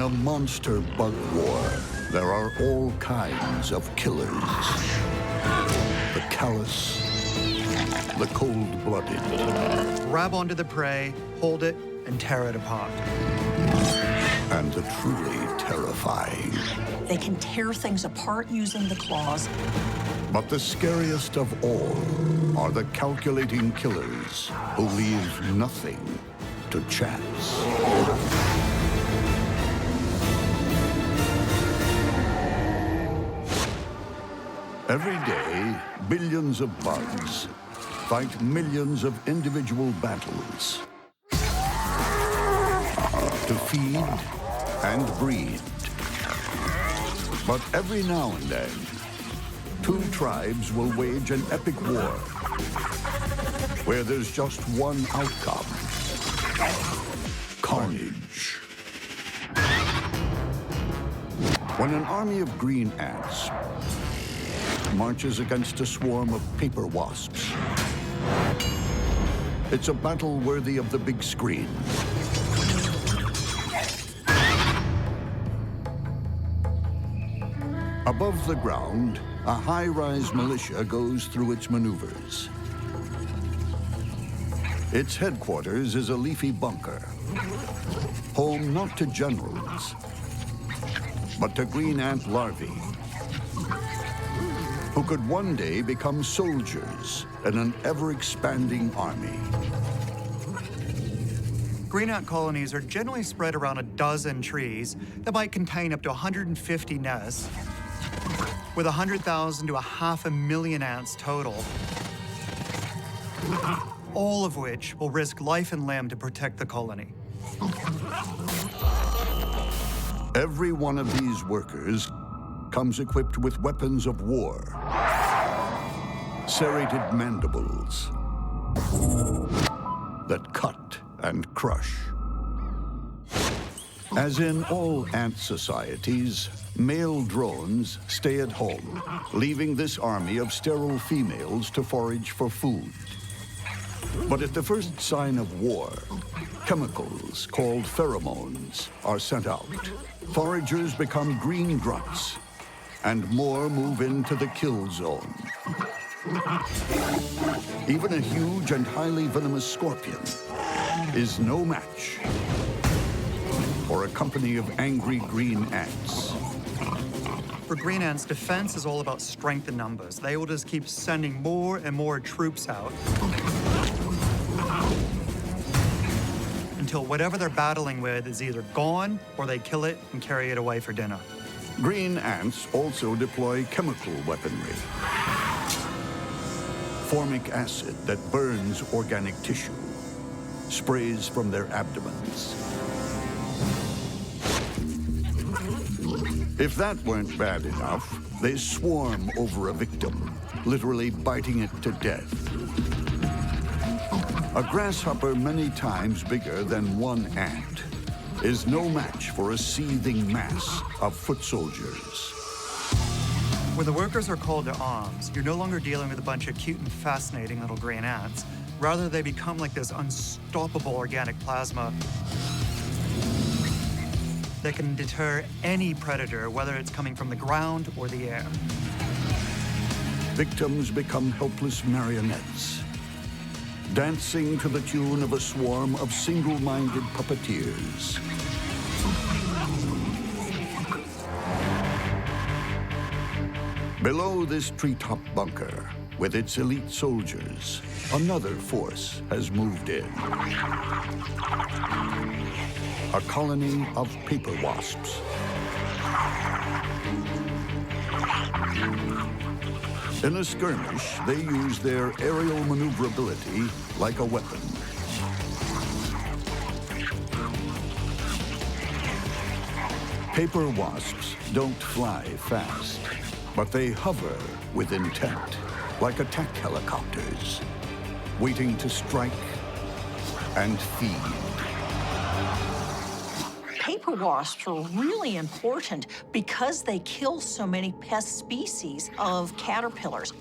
a monster bug war, there are all kinds of killers. The callous, the cold-blooded. Grab onto the prey, hold it, and tear it apart. And the truly terrifying. They can tear things apart using the claws. But the scariest of all are the calculating killers who leave nothing to chance. Every day, billions of bugs fight millions of individual battles to feed and breed. But every now and then, two tribes will wage an epic war where there's just one outcome: carnage. When an army of green ants marches against a swarm of paper wasps, it's a battle worthy of the big screen. Above the ground, a high-rise militia goes through its maneuvers. Its headquarters is a leafy bunker, home not to generals, but to green ant larvae, who could one day become soldiers in an ever-expanding army. Green ant colonies are generally spread around a dozen trees that might contain up to 150 nests, with 100,000 to 500,000 ants total, all of which will risk life and limb to protect the colony. Every one of these workers comes equipped with weapons of war, serrated mandibles that cut and crush. As in all ant societies, male drones stay at home, leaving this army of sterile females to forage for food. But at the first sign of war, chemicals called pheromones are sent out. Foragers become green grunts, and more move into the kill zone. Even a huge and highly venomous scorpion is no match for a company of angry green ants. For green ants, defense is all about strength in numbers. They will just keep sending more and more troops out until whatever they're battling with is either gone or they kill it and carry it away for dinner. Green ants also deploy chemical weaponry. Formic acid that burns organic tissue sprays from their abdomens. If that weren't bad enough, they swarm over a victim, literally biting it to death. A grasshopper many times bigger than one ant is no match for a seething mass of foot soldiers. When the workers are called to arms, you're no longer dealing with a bunch of cute and fascinating little green ants. Rather, they become like this unstoppable organic plasma that can deter any predator, whether it's coming from the ground or the air. Victims become helpless marionettes, dancing to the tune of a swarm of single-minded puppeteers. Below this treetop bunker, with its elite soldiers, another force has moved in. A colony of paper wasps. In a skirmish, they use their aerial maneuverability like a weapon. Paper wasps don't fly fast, but they hover with intent, like attack helicopters, waiting to strike and feed. Paper wasps are really important because they kill so many pest species of caterpillars.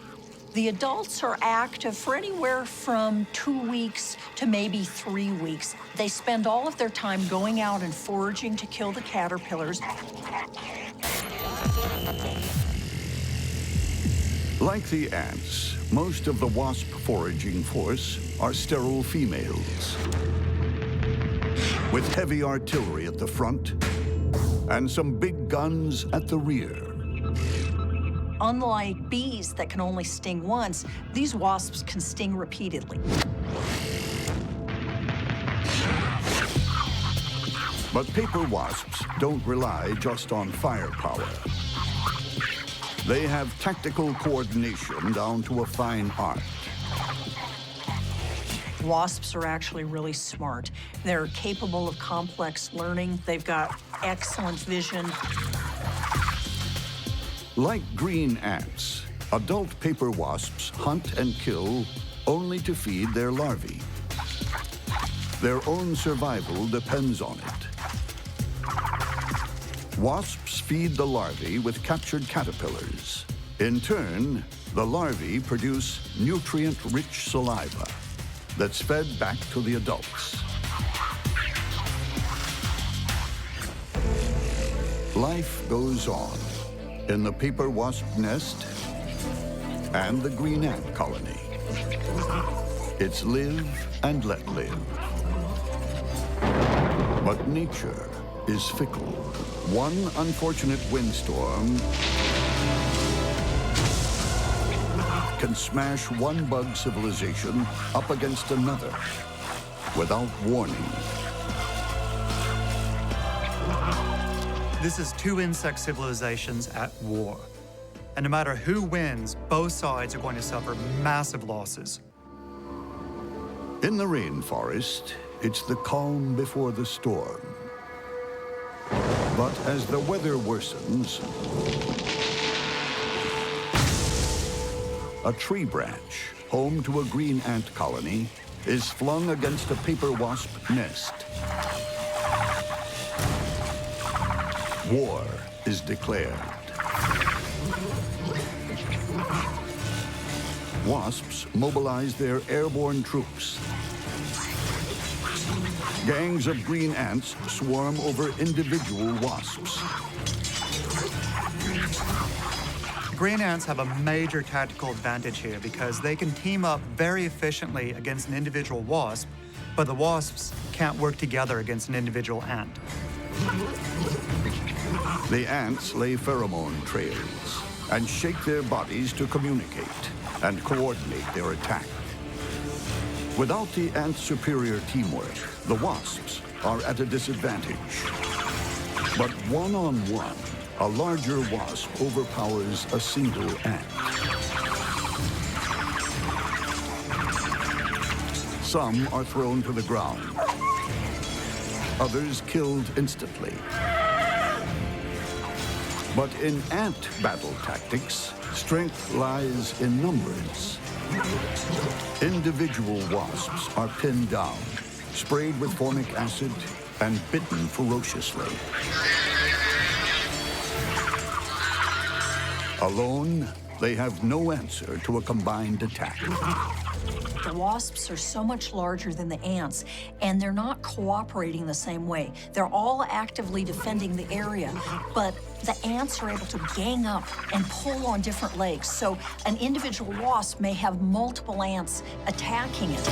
The adults are active for anywhere from 2 weeks to maybe 3 weeks. They spend all of their time going out and foraging to kill the caterpillars. Like the ants, most of the wasp foraging force are sterile females, with heavy artillery at the front and some big guns at the rear. Unlike bees that can only sting once, these wasps can sting repeatedly. But paper wasps don't rely just on firepower. They have tactical coordination down to a fine art. Wasps are actually really smart. They're capable of complex learning. They've got excellent vision. Like green ants, adult paper wasps hunt and kill only to feed their larvae. Their own survival depends on it. Wasps feed the larvae with captured caterpillars. In turn, the larvae produce nutrient-rich saliva that's fed back to the adults. Life goes on in the paper wasp nest and the green ant colony. It's live and let live. But nature is fickle. One unfortunate windstorm can smash one bug civilization up against another without warning. This is two insect civilizations at war. And no matter who wins, both sides are going to suffer massive losses. In the rainforest, it's the calm before the storm. But as the weather worsens, a tree branch, home to a green ant colony, is flung against a paper wasp nest. War is declared. Wasps mobilize their airborne troops. Gangs of green ants swarm over individual wasps. Green ants have a major tactical advantage here because they can team up very efficiently against an individual wasp, but the wasps can't work together against an individual ant. The ants lay pheromone trails and shake their bodies to communicate and coordinate their attack. Without the ants' superior teamwork, the wasps are at a disadvantage. But one-on-one, a larger wasp overpowers a single ant. Some are thrown to the ground, others killed instantly. But in ant battle tactics, strength lies in numbers. Individual wasps are pinned down, sprayed with formic acid, and bitten ferociously. Alone, they have no answer to a combined attack. The wasps are so much larger than the ants, and they're not cooperating the same way. They're all actively defending the area, but the ants are able to gang up and pull on different legs, so an individual wasp may have multiple ants attacking it.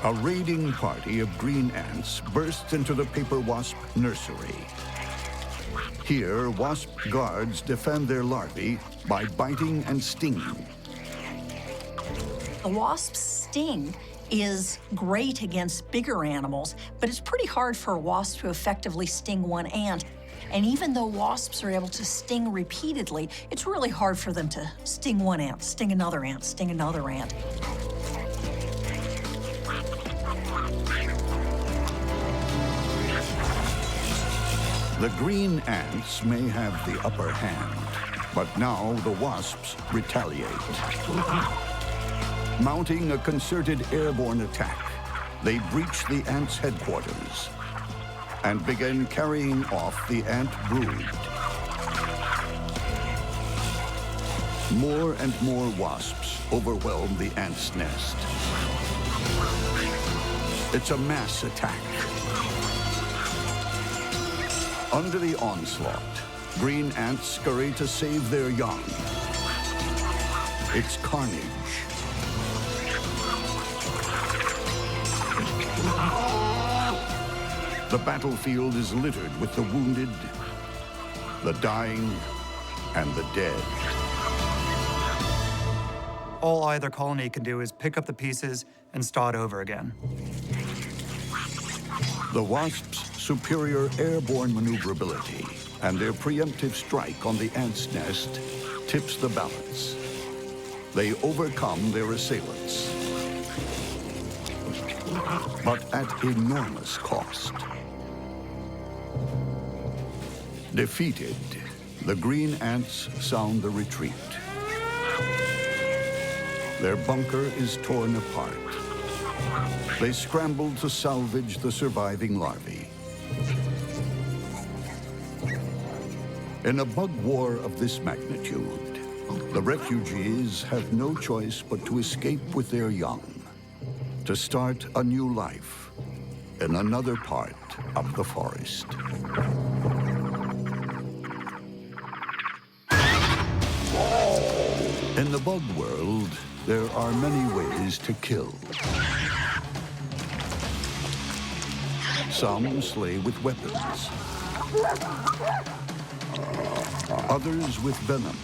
A raiding party of green ants bursts into the paper wasp nursery. Here, wasp guards defend their larvae by biting and stinging. The wasp's sting is great against bigger animals, but it's pretty hard for a wasp to effectively sting one ant. And even though wasps are able to sting repeatedly, it's really hard for them to sting one ant, sting another ant, sting another ant. The green ants may have the upper hand, but now the wasps retaliate. Mounting a concerted airborne attack, they breach the ants' headquarters. and began carrying off the ant brood. More and more wasps overwhelm the ant's nest. It's a mass attack. Under the onslaught, green ants scurry to save their young. It's carnage. The battlefield is littered with the wounded, the dying, and the dead. All either colony can do is pick up the pieces and start over again. The wasps' superior airborne maneuverability and their preemptive strike on the ant's nest tips the balance. They overcome their assailants, but at enormous cost. Defeated, the green ants sound the retreat. Their bunker is torn apart. They scramble to salvage the surviving larvae. In a bug war of this magnitude, the refugees have no choice but to escape with their young, to start a new life in another part of the forest. In the bug world, there are many ways to kill. Some slay with weapons. Others with venom.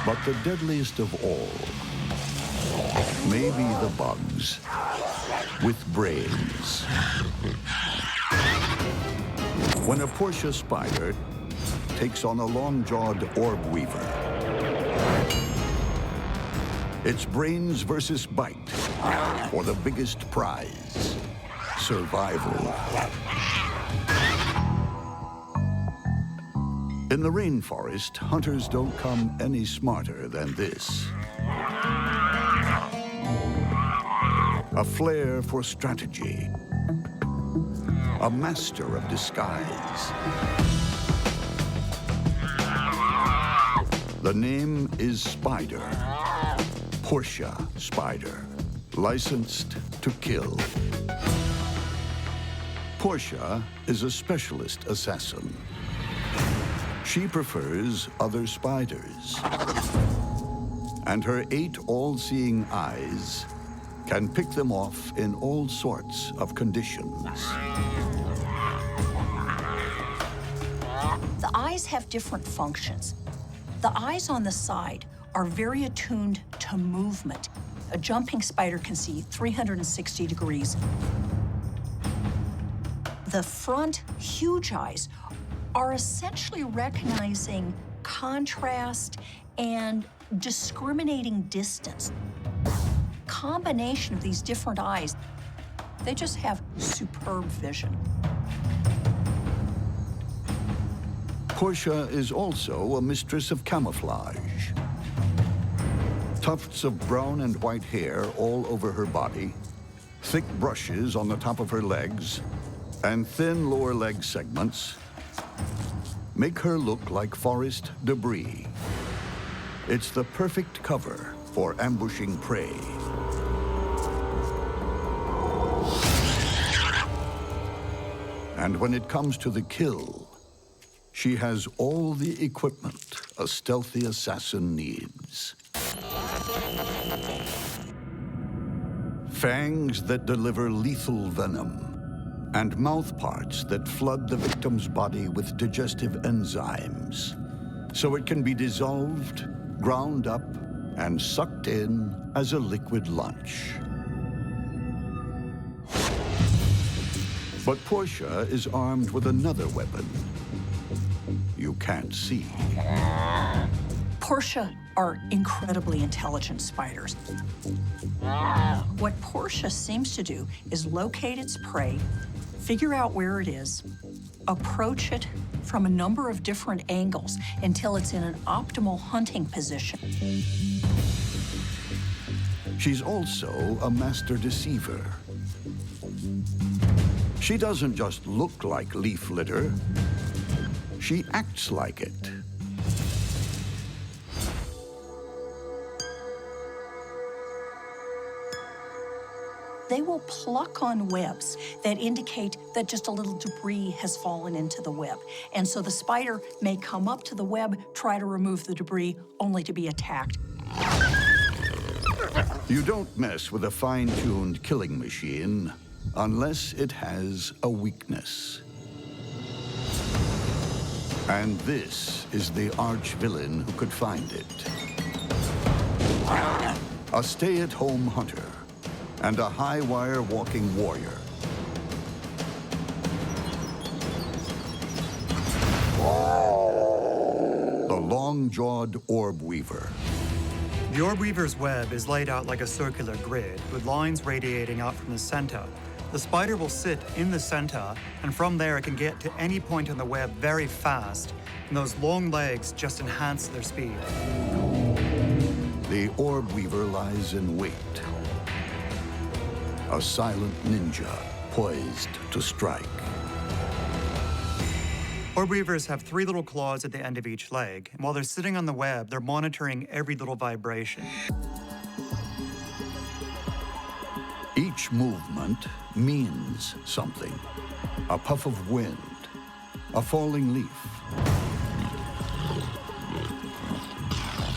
But the deadliest of all may be the bugs with brains. When a Portia spider takes on a long-jawed orb weaver, it's brains versus bite for the biggest prize, survival. In the rainforest, hunters don't come any smarter than this. A flair for strategy. A master of disguise. The name is Spider. Portia Spider, licensed to kill. Portia is a specialist assassin. She prefers other spiders. And her 8 all-seeing eyes can pick them off in all sorts of conditions. The eyes have different functions. The eyes on the side are very attuned to movement. A jumping spider can see 360 degrees. The front huge eyes are essentially recognizing contrast and discriminating distance. Combination of these different eyes, they just have superb vision. Portia is also a mistress of camouflage. Tufts of brown and white hair all over her body, thick brushes on the top of her legs, and thin lower leg segments make her look like forest debris. It's the perfect cover for ambushing prey. And when it comes to the kill, she has all the equipment a stealthy assassin needs. Fangs that deliver lethal venom, and mouth parts that flood the victim's body with digestive enzymes, so it can be dissolved, ground up, and sucked in as a liquid lunch. But Portia is armed with another weapon you can't see. Portia are incredibly intelligent spiders. What Portia seems to do is locate its prey, figure out where it is, approach it from a number of different angles until it's in an optimal hunting position. She's also a master deceiver. She doesn't just look like leaf litter, she acts like it. They will pluck on webs that indicate that just a little debris has fallen into the web. And so the spider may come up to the web, try to remove the debris, only to be attacked. You don't mess with a fine-tuned killing machine unless it has a weakness. And this is the arch-villain who could find it. A stay-at-home hunter and a high-wire walking warrior. The long-jawed orb weaver. The orb weaver's web is laid out like a circular grid with lines radiating out from the center. The spider will sit in the center, and from there it can get to any point on the web very fast, and those long legs just enhance their speed. The orb weaver lies in wait. A silent ninja poised to strike. Orb weavers have 3 little claws at the end of each leg, and while they're sitting on the web, they're monitoring every little vibration. Each movement means something. A puff of wind, a falling leaf,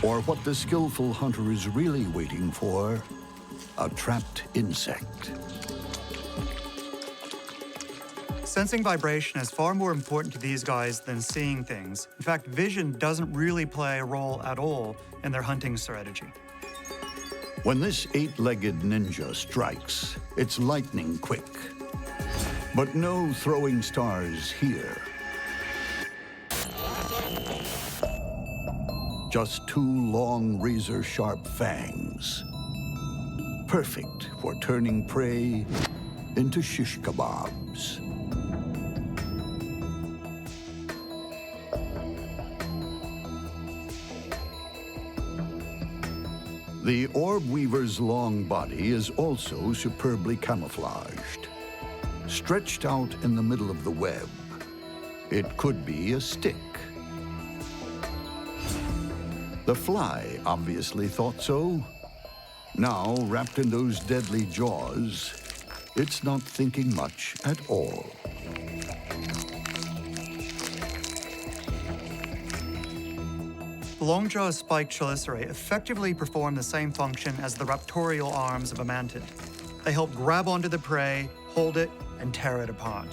or what the skillful hunter is really waiting for, a trapped insect. Sensing vibration is far more important to these guys than seeing things. In fact, vision doesn't really play a role at all in their hunting strategy. When this 8-legged ninja strikes, it's lightning quick. But no throwing stars here. Just 2 long, razor-sharp fangs. Perfect for turning prey into shish kebabs. The orb weaver's long body is also superbly camouflaged. Stretched out in the middle of the web, it could be a stick. The fly obviously thought so. Now, wrapped in those deadly jaws, it's not thinking much at all. The long-jawed spiked chelicerae effectively perform the same function as the raptorial arms of a mantid. They help grab onto the prey, hold it, and tear it apart.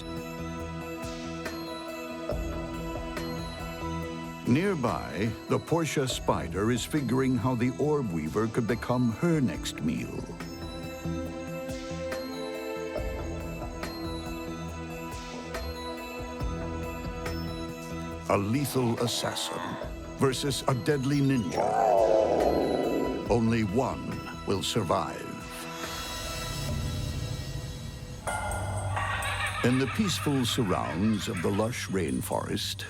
Nearby, the Portia spider is figuring how the orb weaver could become her next meal. A lethal assassin versus a deadly ninja. Only one will survive. In the peaceful surrounds of the lush rainforest,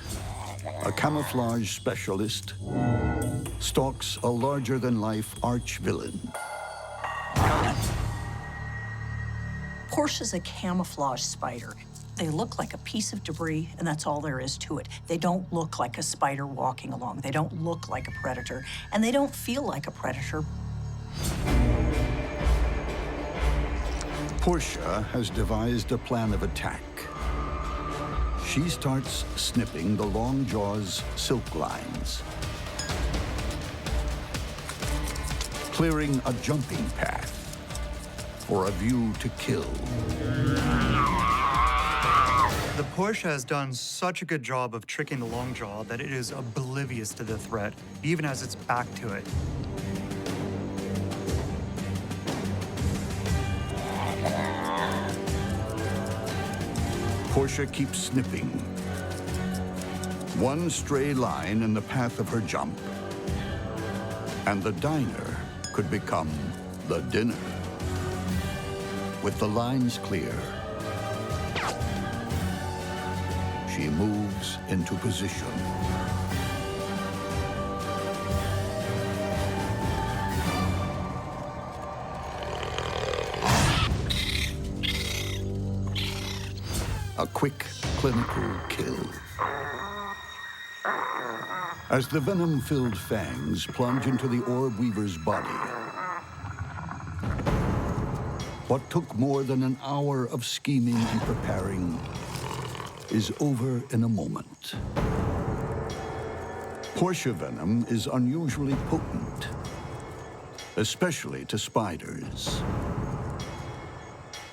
a camouflage specialist stalks a larger-than-life arch-villain. Portia's a camouflage spider. They look like a piece of debris, and that's all there is to it. They don't look like a spider walking along. They don't look like a predator, and they don't feel like a predator. Portia has devised a plan of attack. She starts snipping the long jaw's silk lines, clearing a jumping path for a view to kill. The Portia has done such a good job of tricking the longjaw that it is oblivious to the threat, even as its back to it. Portia keeps snipping. One stray line in the path of her jump, and the diner could become the dinner. With the lines clear, she moves into position. a quick, clinical kill. As the venom-filled fangs plunge into the orb weaver's body, what took more than an hour of scheming and preparing is over in a moment. Portia venom is unusually potent, especially to spiders.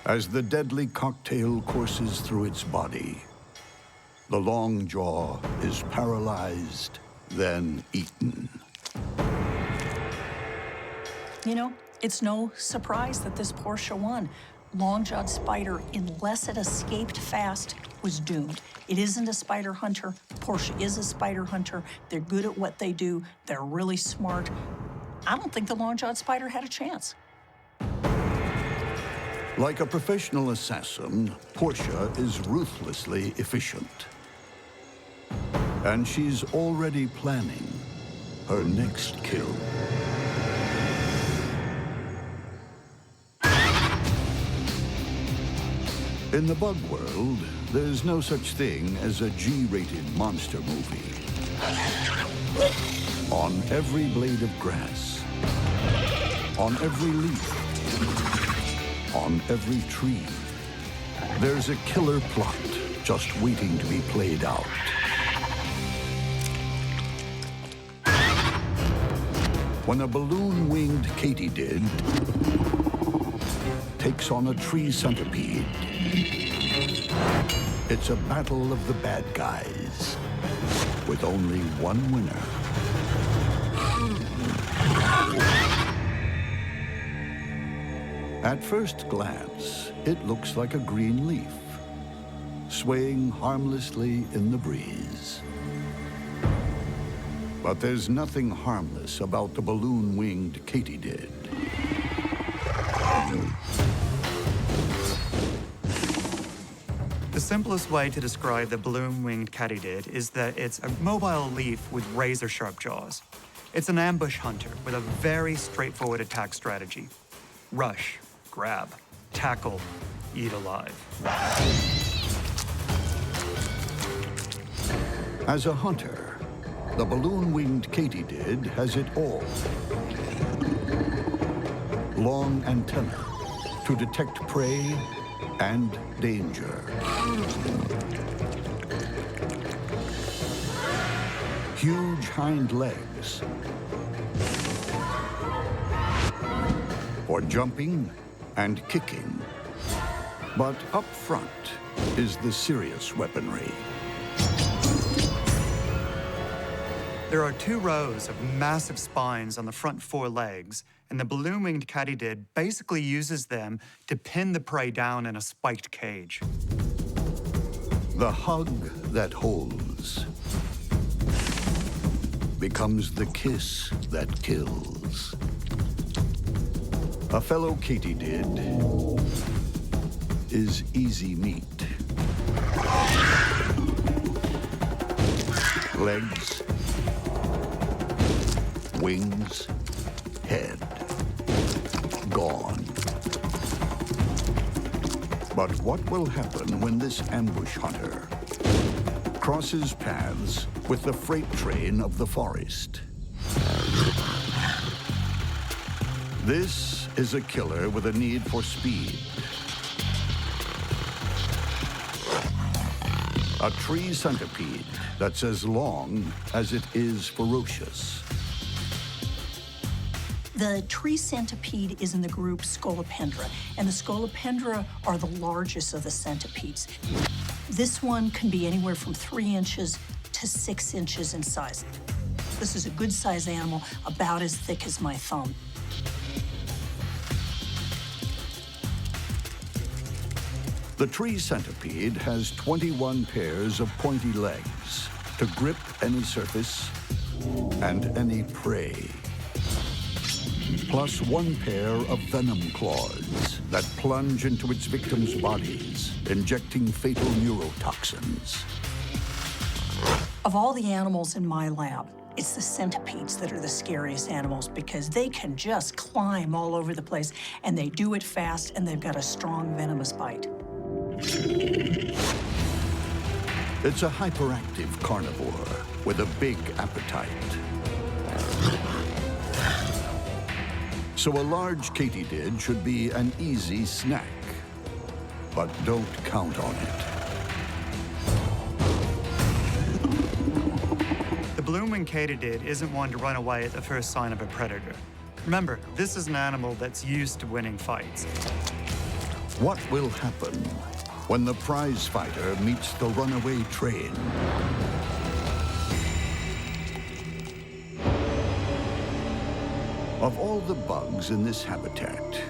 As the deadly cocktail courses through its body, the long jaw is paralyzed, then eaten. You know, it's no surprise that this Portia won. Long-jawed spider, unless it escaped fast, was doomed. It isn't a spider hunter. Portia is a spider hunter. They're good at what they do. They're really smart. I don't think the long-jawed spider had a chance. Like a professional assassin, Portia is ruthlessly efficient. And she's already planning her next kill. In the bug world, there's no such thing as a G-rated monster movie. On every blade of grass, on every leaf, on every tree, there's a killer plot just waiting to be played out. When a balloon-winged katydid takes on a tree centipede, it's a battle of the bad guys, with only one winner. At first glance, it looks like a green leaf, swaying harmlessly in the breeze. But there's nothing harmless about the balloon-winged katydid. The simplest way to describe the balloon-winged katydid is that it's a mobile leaf with razor-sharp jaws. It's an ambush hunter with a very straightforward attack strategy. Rush, grab, tackle, eat alive. As a hunter, the balloon-winged katydid has it all. Long antennae to detect prey and danger. Huge hind legs for jumping and kicking. But up front is the serious weaponry. There are 2 rows of massive spines on the front 4 legs, and the balloon-winged katydid basically uses them to pin the prey down in a spiked cage. The hug that holds becomes the kiss that kills. A fellow katydid is easy meat. Legs, wings, head, gone. But what will happen when this ambush hunter crosses paths with the freight train of the forest? This is a killer with a need for speed. A tree centipede that's as long as it is ferocious. The tree centipede is in the group Scolopendra, and the Scolopendra are the largest of the centipedes. This one can be anywhere from 3 inches to 6 inches in size. This is a good-sized animal, about as thick as my thumb. The tree centipede has 21 pairs of pointy legs to grip any surface and any prey. Plus 1 pair of venom claws that plunge into its victims' bodies, injecting fatal neurotoxins. Of all the animals in my lab, it's the centipedes that are the scariest animals because they can just climb all over the place, and they do it fast, and they've got a strong venomous bite. It's a hyperactive carnivore with a big appetite. So a large katydid should be an easy snack. But don't count on it. The balloon-winged katydid isn't one to run away at the first sign of a predator. Remember, this is an animal that's used to winning fights. What will happen when the prize fighter meets the runaway train? Of all the bugs in this habitat,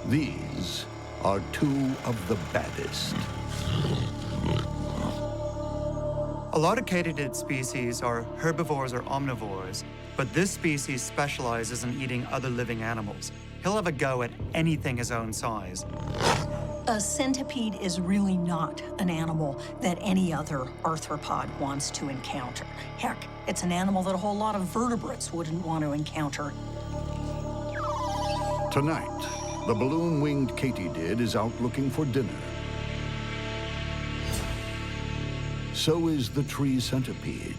these are two of the baddest. A lot of katydid species are herbivores or omnivores, but this species specializes in eating other living animals. He'll have a go at anything his own size. A centipede is really not an animal that any other arthropod wants to encounter. Heck, it's an animal that a whole lot of vertebrates wouldn't want to encounter. Tonight, the balloon-winged katydid is out looking for dinner. So is the tree centipede.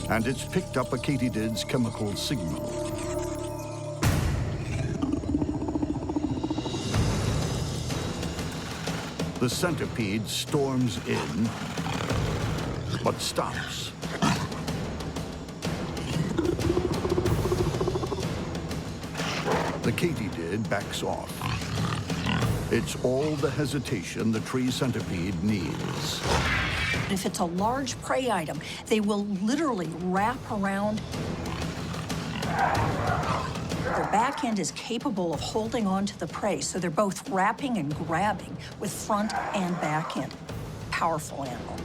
And it's picked up a katydid's chemical signal. The centipede storms in, but stops. The katydid backs off. It's all the hesitation the tree centipede needs. If it's a large prey item, they will literally wrap around. Their back end is capable of holding on to the prey, so they're both wrapping and grabbing with front and back end. Powerful animal.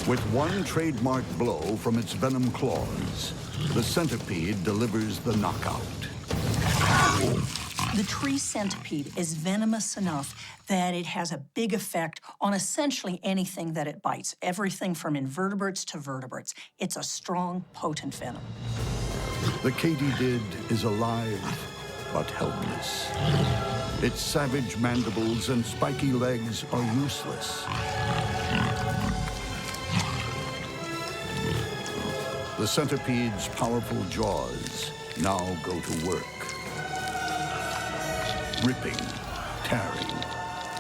With one trademark blow from its venom claws, the centipede delivers the knockout. The tree centipede is venomous enough that it has a big effect on essentially anything that it bites, everything from invertebrates to vertebrates. It's a strong, potent venom. The katydid is alive, but helpless. Its savage mandibles and spiky legs are useless. The centipede's powerful jaws now go to work. Ripping, tearing,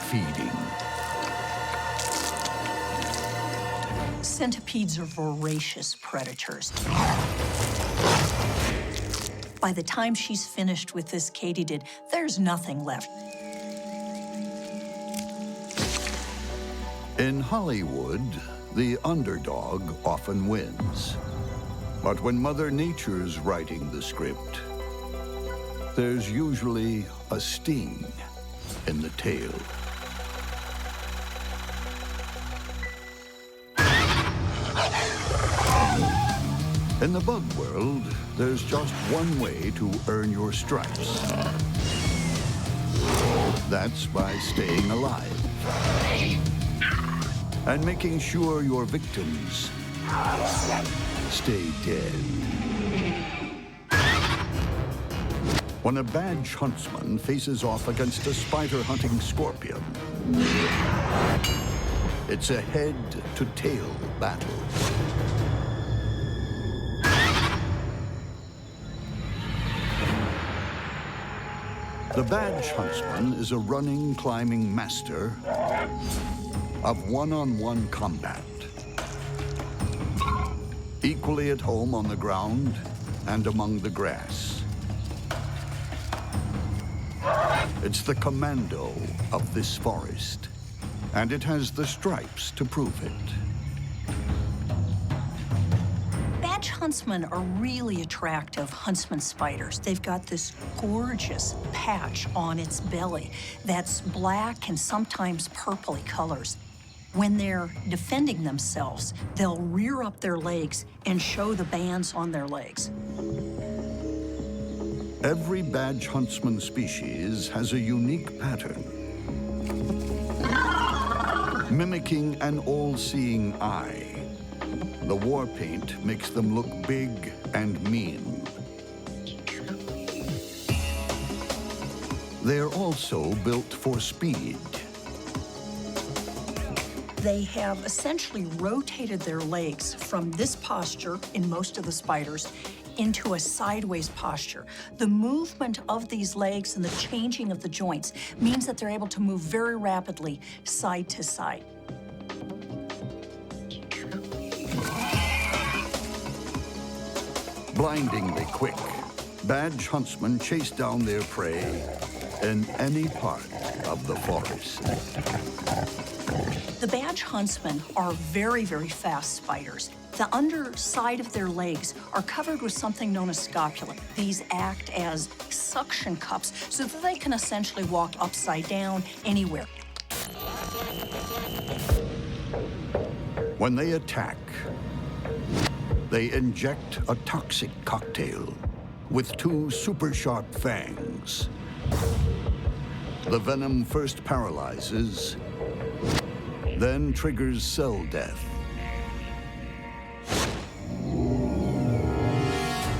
feeding. Centipedes are voracious predators. By the time she's finished with this katydid, there's nothing left. In Hollywood, the underdog often wins. But when Mother Nature's writing the script, there's usually a sting in the tail. In the bug world, there's just one way to earn your stripes. That's by staying alive and making sure your victims stay dead. When a badge huntsman faces off against a spider-hunting scorpion, it's a head-to-tail battle. The badge huntsman is a running, climbing master of one-on-one combat. Equally at home on the ground and among the grass. It's the commando of this forest, and it has the stripes to prove it. Badge huntsmen are really attractive huntsman spiders. They've got this gorgeous patch on its belly that's black and sometimes purpley colors. When they're defending themselves, they'll rear up their legs and show the bands on their legs. Every badge huntsman species has a unique pattern, mimicking an all-seeing eye. The war paint makes them look big and mean. They're also built for speed. They have essentially rotated their legs from this posture in most of the spiders into a sideways posture. The movement of these legs and the changing of the joints means that they're able to move very rapidly side to side. Blindingly quick, badge huntsmen chase down their prey in any part of the forest. The badge huntsmen are very, very fast spiders. The underside of their legs are covered with something known as scopula. These act as suction cups so that they can essentially walk upside down anywhere. When they attack, they inject a toxic cocktail with 2 super sharp fangs. The venom first paralyzes, then triggers cell death.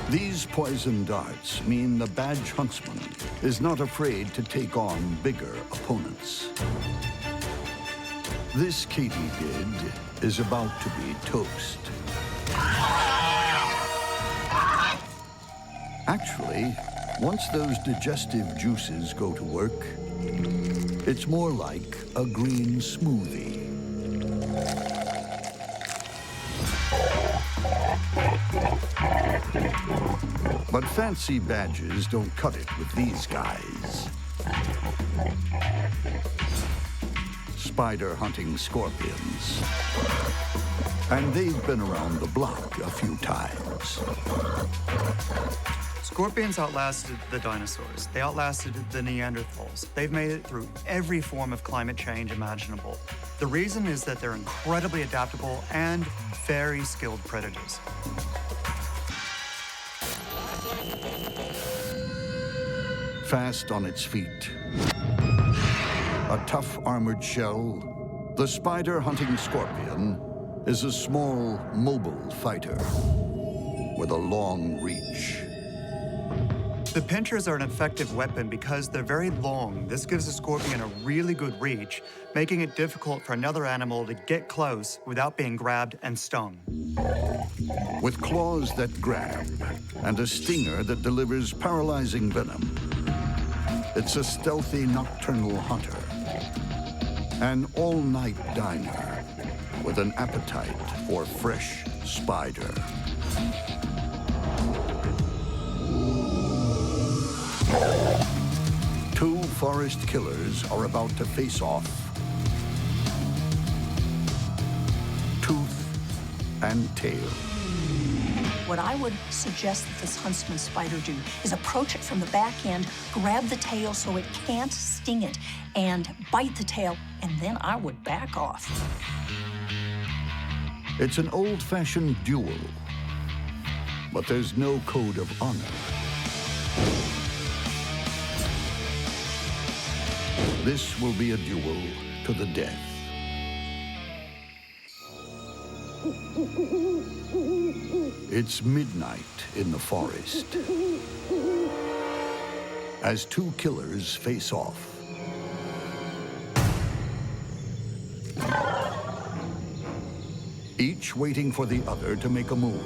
These poison darts mean the badge huntsman is not afraid to take on bigger opponents. This katydid is about to be toast. Actually, once those digestive juices go to work, it's more like a green smoothie. But fancy badges don't cut it with these guys. Spider hunting scorpions. And they've been around the block a few times. Scorpions outlasted the dinosaurs. They outlasted the Neanderthals. They've made it through every form of climate change imaginable. The reason is that they're incredibly adaptable and very skilled predators. Fast on its feet, a tough armored shell, the spider hunting scorpion is a small, mobile fighter with a long reach. The pinchers are an effective weapon because they're very long. This gives the scorpion a really good reach, making it difficult for another animal to get close without being grabbed and stung. With claws that grab and a stinger that delivers paralyzing venom, it's a stealthy nocturnal hunter, an all-night diner with an appetite for fresh spider. Two forest killers are about to face off. Tooth and tail. What I would suggest that this huntsman spider do is approach it from the back end, grab the tail so it can't sting it, and bite the tail, and then I would back off. It's an old-fashioned duel, but there's no code of honor. This will be a duel to the death. It's midnight in the forest as two killers face off. Each waiting for the other to make a move.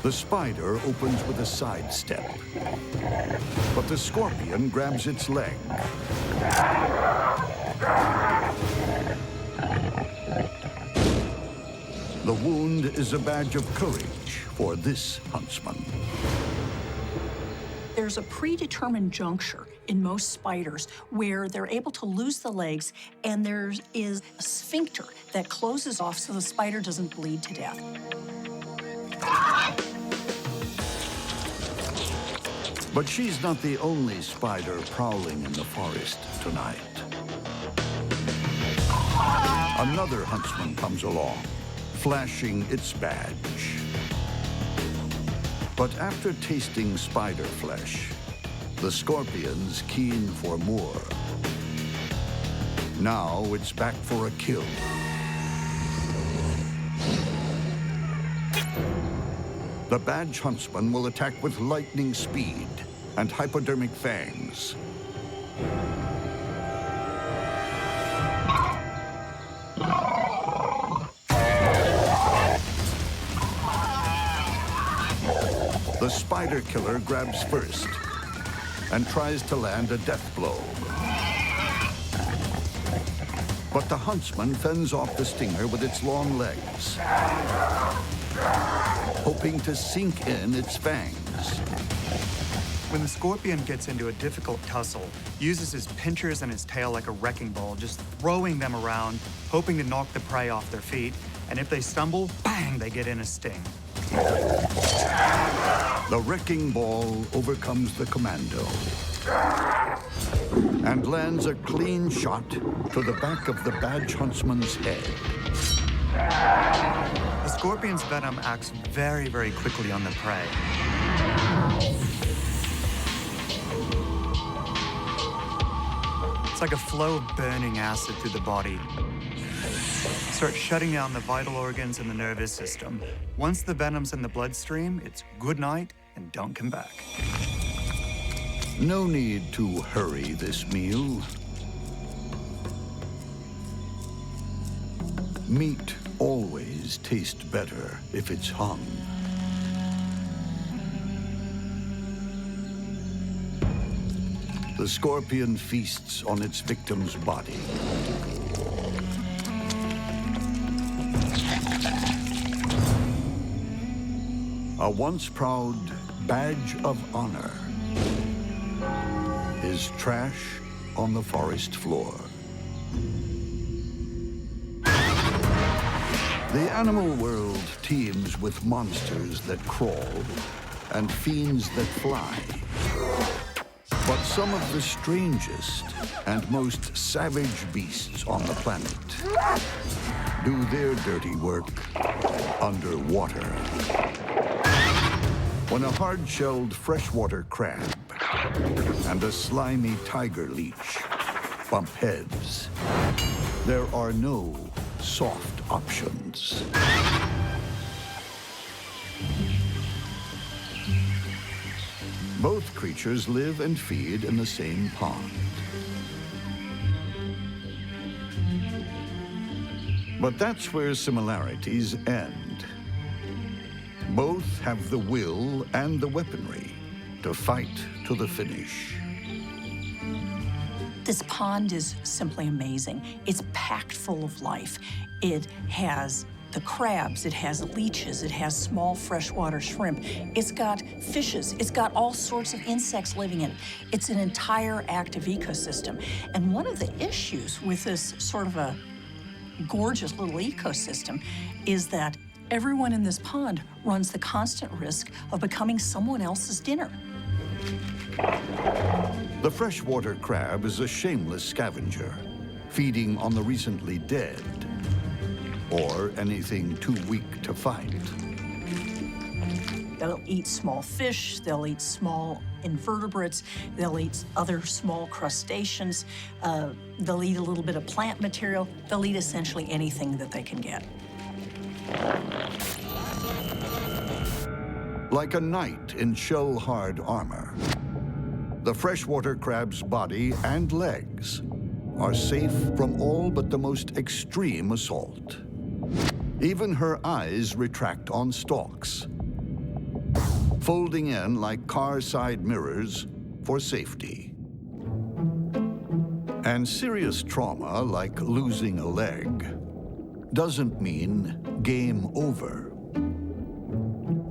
The spider opens with a sidestep, but the scorpion grabs its leg. The wound is a badge of courage for this huntsman. There's a predetermined juncture in most spiders where they're able to lose the legs, and there is a sphincter that closes off so the spider doesn't bleed to death. But she's not the only spider prowling in the forest tonight. Another huntsman comes along, flashing its badge. But after tasting spider flesh, the scorpion's keen for more. Now it's back for a kill. The badge huntsman will attack with lightning speed, and hypodermic fangs. The spider killer grabs first and tries to land a death blow. But the huntsman fends off the stinger with its long legs, hoping to sink in its fangs. When the scorpion gets into a difficult tussle, he uses his pincers and his tail like a wrecking ball, just throwing them around, hoping to knock the prey off their feet. And if they stumble, bang, they get in a sting. The wrecking ball overcomes the commando and lands a clean shot to the back of the badge huntsman's head. The scorpion's venom acts very, very quickly on the prey. It's like a flow of burning acid through the body. Starts shutting down the vital organs and the nervous system. Once the venom's in the bloodstream, it's good night and don't come back. No need to hurry this meal. Meat always tastes better if it's hung. The scorpion feasts on its victim's body. A once proud badge of honor is trash on the forest floor. The animal world teems with monsters that crawl and fiends that fly. But some of the strangest and most savage beasts on the planet do their dirty work underwater. When a hard-shelled freshwater crab and a slimy tiger leech bump heads, there are no soft options. Both creatures live and feed in the same pond. But that's where similarities end. Both have the will and the weaponry to fight to the finish. This pond is simply amazing. It's packed full of life. It has the crabs, it has leeches, it has small freshwater shrimp. It's got fishes, it's got all sorts of insects living in it. It's an entire active ecosystem. And one of the issues with this sort of a gorgeous little ecosystem is that everyone in this pond runs the constant risk of becoming someone else's dinner. The freshwater crab is a shameless scavenger, feeding on the recently dead or anything too weak to fight. They'll eat small fish, they'll eat small invertebrates, they'll eat other small crustaceans, they'll eat a little bit of plant material, they'll eat essentially anything that they can get. Like a knight in shell-hard armor, the freshwater crab's body and legs are safe from all but the most extreme assault. Even her eyes retract on stalks, folding in like car side mirrors for safety. And serious trauma, like losing a leg, doesn't mean game over.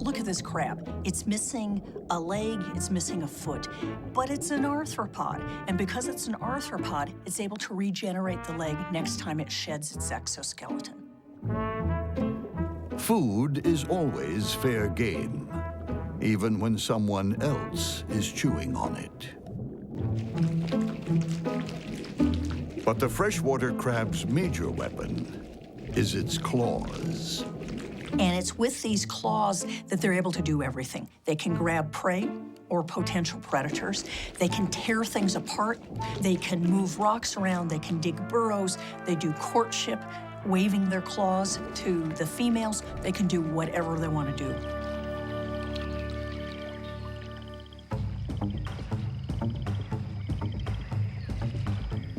Look at this crab. It's missing a leg, it's missing a foot, but it's an arthropod. And because it's an arthropod, it's able to regenerate the leg next time it sheds its exoskeleton. Food is always fair game, even when someone else is chewing on it. But the freshwater crab's major weapon is its claws. And it's with these claws that they're able to do everything. They can grab prey or potential predators. They can tear things apart. They can move rocks around. They can dig burrows. They do courtship, waving their claws to the females. They can do whatever they want to do.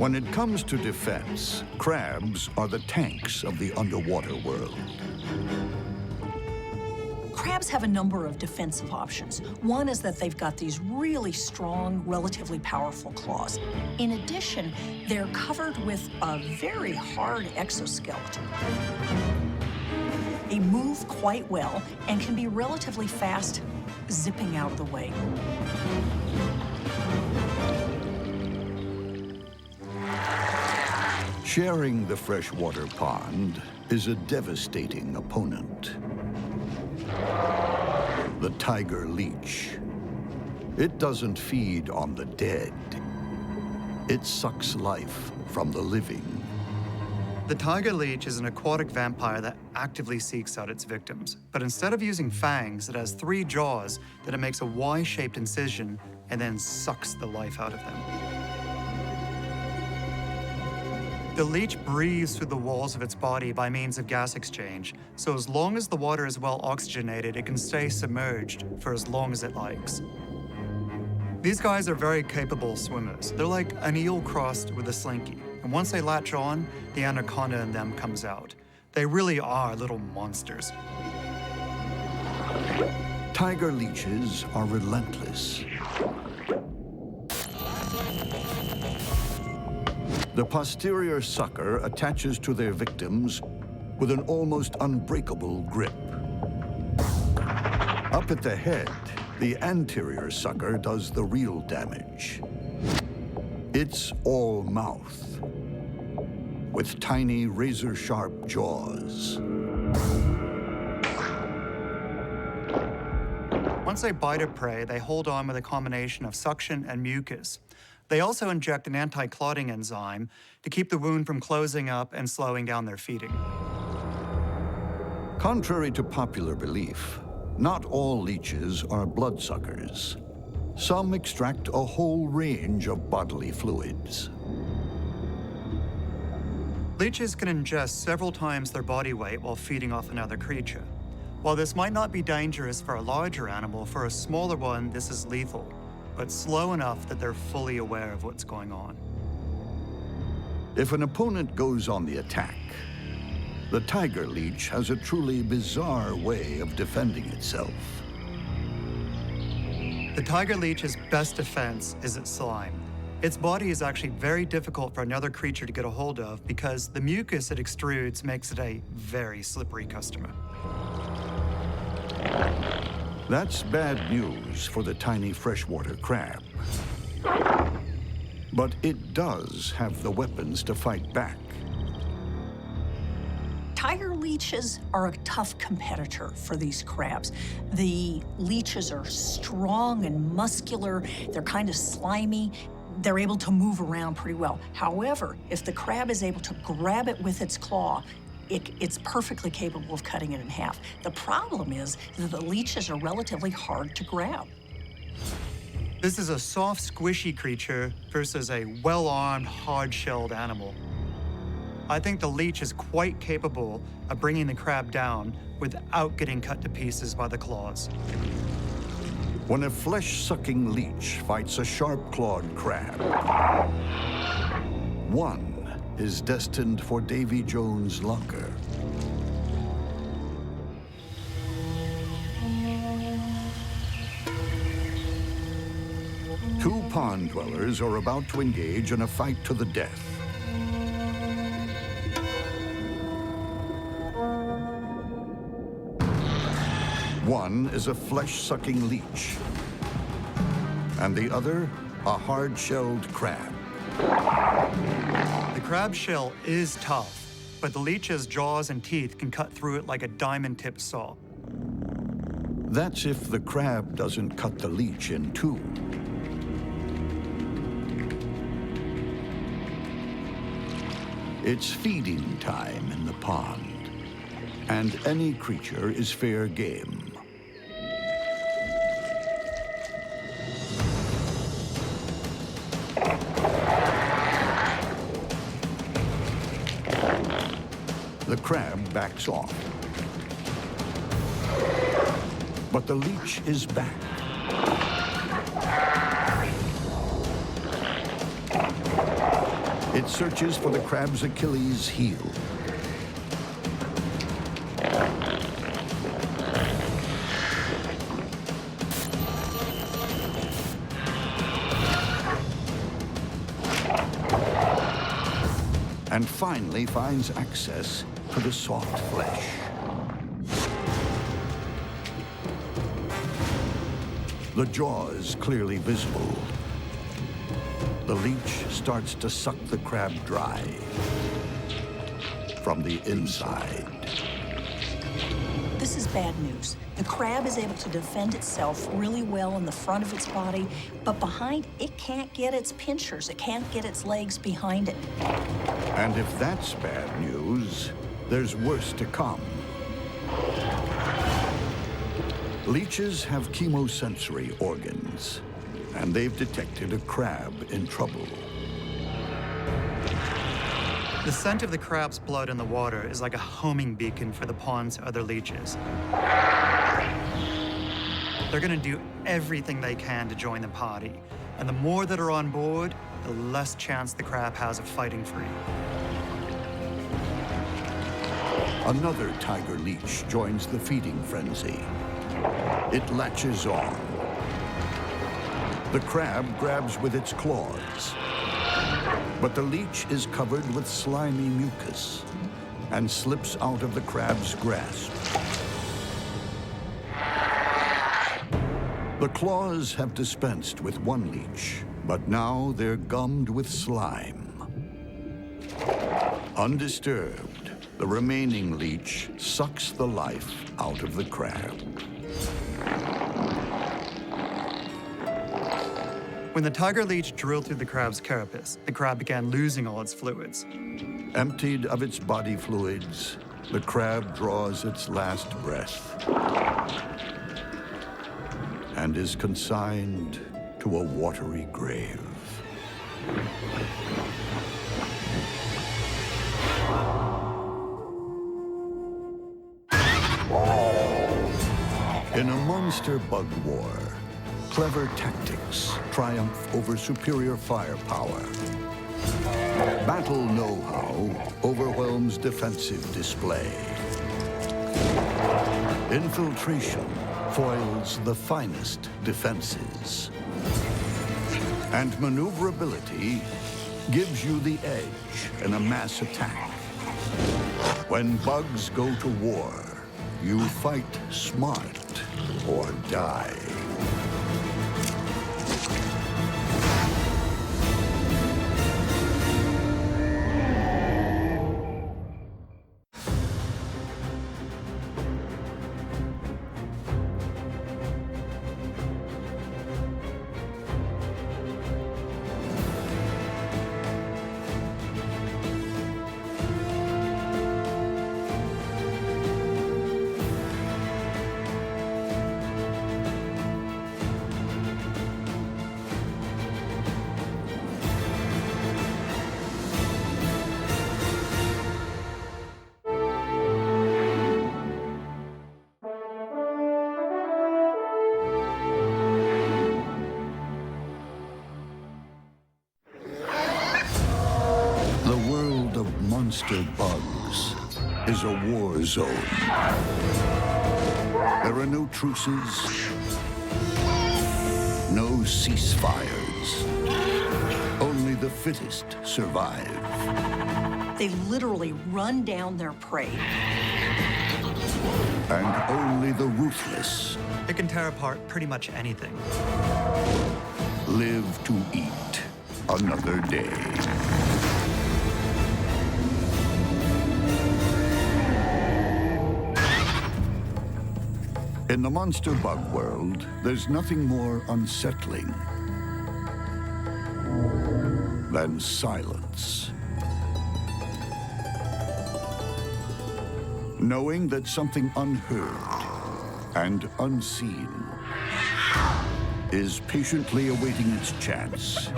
When it comes to defense, crabs are the tanks of the underwater world. Crabs have a number of defensive options. One is that they've got these really strong, relatively powerful claws. In addition, they're covered with a very hard exoskeleton. They move quite well and can be relatively fast, zipping out of the way. Sharing the freshwater pond is a devastating opponent. The tiger leech. It doesn't feed on the dead. It sucks life from the living. The tiger leech is an aquatic vampire that actively seeks out its victims. But instead of using fangs, it has 3 jaws that it makes a Y-shaped incision and then sucks the life out of them. The leech breathes through the walls of its body by means of gas exchange, so as long as the water is well oxygenated, it can stay submerged for as long as it likes. These guys are very capable swimmers. They're like an eel crossed with a slinky, and once they latch on, the anaconda in them comes out. They really are little monsters. Tiger leeches are relentless. The posterior sucker attaches to their victims with an almost unbreakable grip. Up at the head, the anterior sucker does the real damage. It's all mouth, with tiny razor-sharp jaws. Once they bite a prey, they hold on with a combination of suction and mucus. They also inject an anti-clotting enzyme to keep the wound from closing up and slowing down their feeding. Contrary to popular belief, not all leeches are bloodsuckers. Some extract a whole range of bodily fluids. Leeches can ingest several times their body weight while feeding off another creature. While this might not be dangerous for a larger animal, for a smaller one, this is lethal, but slow enough that they're fully aware of what's going on. If an opponent goes on the attack, the tiger leech has a truly bizarre way of defending itself. The tiger leech's best defense is its slime. Its body is actually very difficult for another creature to get a hold of because the mucus it extrudes makes it a very slippery customer. That's bad news for the tiny freshwater crab. But it does have the weapons to fight back. Tiger leeches are a tough competitor for these crabs. The leeches are strong and muscular. They're kind of slimy. They're able to move around pretty well. However, if the crab is able to grab it with its claw, it's perfectly capable of cutting it in half. The problem is that the leeches are relatively hard to grab. This is a soft, squishy creature versus a well-armed, hard-shelled animal. I think the leech is quite capable of bringing the crab down without getting cut to pieces by the claws. When a flesh-sucking leech fights a sharp-clawed crab, one is destined for Davy Jones' locker. Two pond dwellers are about to engage in a fight to the death. One is a flesh-sucking leech, and the other, a hard-shelled crab. The crab shell is tough, but the leech's jaws and teeth can cut through it like a diamond-tipped saw. That's if the crab doesn't cut the leech in two. It's feeding time in the pond, and any creature is fair game. The crab backs off. But the leech is back. It searches for the crab's Achilles heel. And finally finds access to the soft flesh. The jaw is clearly visible. The leech starts to suck the crab dry from the inside. This is bad news. The crab is able to defend itself really well in the front of its body, but behind, it can't get its pinchers. It can't get its legs behind it. And if that's bad news, there's worse to come. Leeches have chemosensory organs, and they've detected a crab in trouble. The scent of the crab's blood in the water is like a homing beacon for the pond's other leeches. They're gonna do everything they can to join the party, and the more that are on board, the less chance the crab has of fighting free. Another tiger leech joins the feeding frenzy. It latches on. The crab grabs with its claws, but the leech is covered with slimy mucus and slips out of the crab's grasp. The claws have dispensed with one leech, but now they're gummed with slime. Undisturbed, the remaining leech sucks the life out of the crab. When the tiger leech drilled through the crab's carapace, the crab began losing all its fluids. Emptied of its body fluids, the crab draws its last breath and is consigned to a watery grave. In a monster bug war, clever tactics triumph over superior firepower. Battle know-how overwhelms defensive display. Infiltration foils the finest defenses. And maneuverability gives you the edge in a mass attack. When bugs go to war, you fight smart or die. Monster bugs is a war zone. There are no truces, no ceasefires. Only the fittest survive. They literally run down their prey. And only the ruthless It can tear apart pretty much anything. live to eat another day. In the monster bug world, there's nothing more unsettling than silence. Knowing that something unheard and unseen is patiently awaiting its chance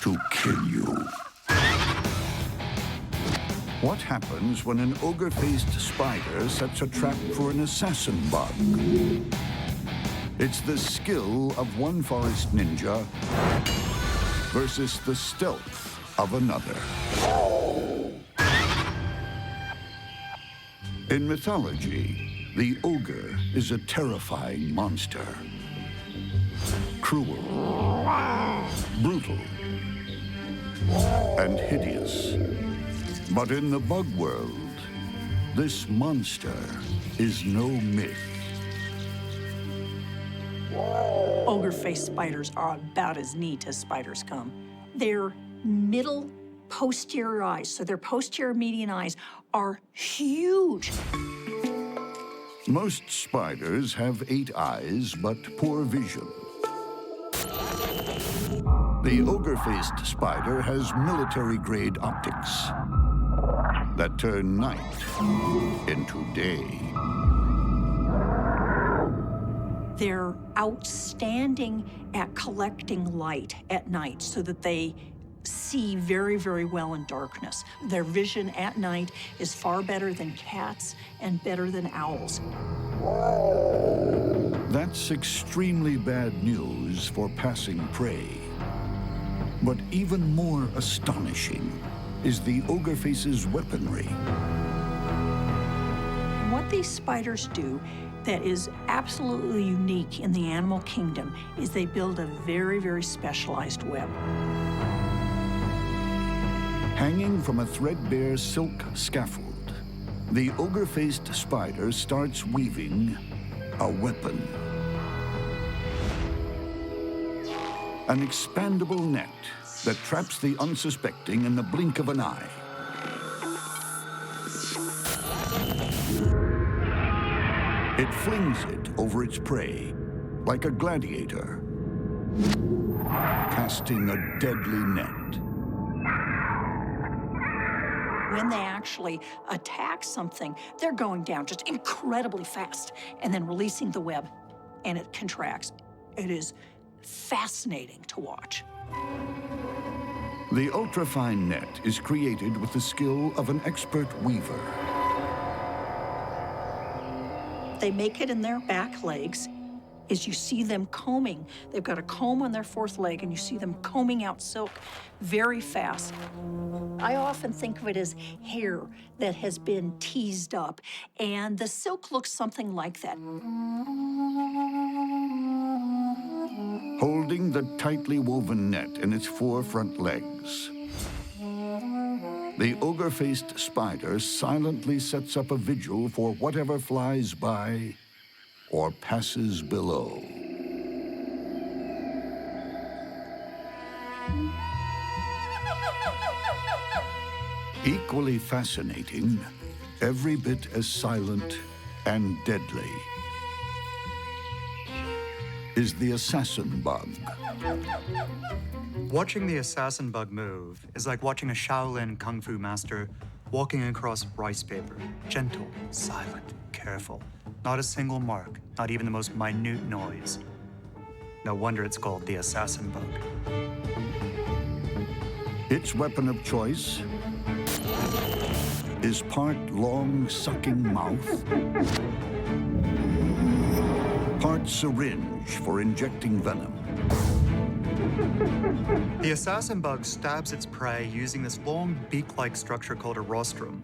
to kill you. What happens when an ogre-faced spider sets a trap for an assassin bug? It's the skill of one forest ninja versus the stealth of another. In mythology, the ogre is a terrifying monster. Cruel, brutal, and hideous. But in the bug world, this monster is no myth. Ogre-faced spiders are about as neat as spiders come. Their middle posterior eyes, so their posterior median eyes, are huge. Most spiders have 8 eyes, but poor vision. The ogre-faced spider has military-grade optics that turn night into day. They're outstanding at collecting light at night so that they see very, very well in darkness. Their vision at night is far better than cats and better than owls. That's extremely bad news for passing prey. But even more astonishing is the ogre-face's weaponry. What these spiders do that is absolutely unique in the animal kingdom is they build a very, very specialized web. Hanging from a threadbare silk scaffold, the ogre-faced spider starts weaving a weapon. An expandable net that traps the unsuspecting in the blink of an eye. It flings it over its prey like a gladiator, casting a deadly net. When they actually attack something, they're going down just incredibly fast and then releasing the web, and it contracts. It is fascinating to watch. The ultrafine net is created with the skill of an expert weaver. They make it in their back legs. As you see them combing, they've got a comb on their 4th leg, and you see them combing out silk very fast. I often think of it as hair that has been teased up, and the silk looks something like that. Holding the tightly woven net in its 4 front legs, the ogre-faced spider silently sets up a vigil for whatever flies by or passes below. Equally fascinating, every bit as silent and deadly, is the assassin bug. Watching the assassin bug move is like watching a Shaolin kung fu master walking across rice paper. Gentle, silent, careful. Not a single mark, not even the most minute noise. No wonder it's called the assassin bug. Its weapon of choice is part long sucking mouth, part syringe for injecting venom. The assassin bug stabs its prey using this long beak-like structure called a rostrum.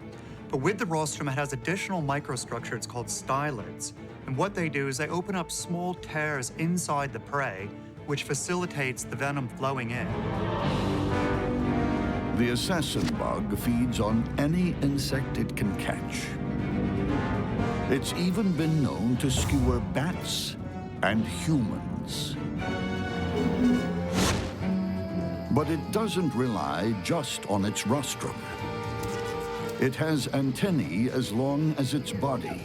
But with the rostrum, it has additional microstructure. It's called stylids. And what they do is they open up small tears inside the prey, which facilitates the venom flowing in. The assassin bug feeds on any insect it can catch. It's even been known to skewer bats and humans. But it doesn't rely just on its rostrum. It has antennae as long as its body,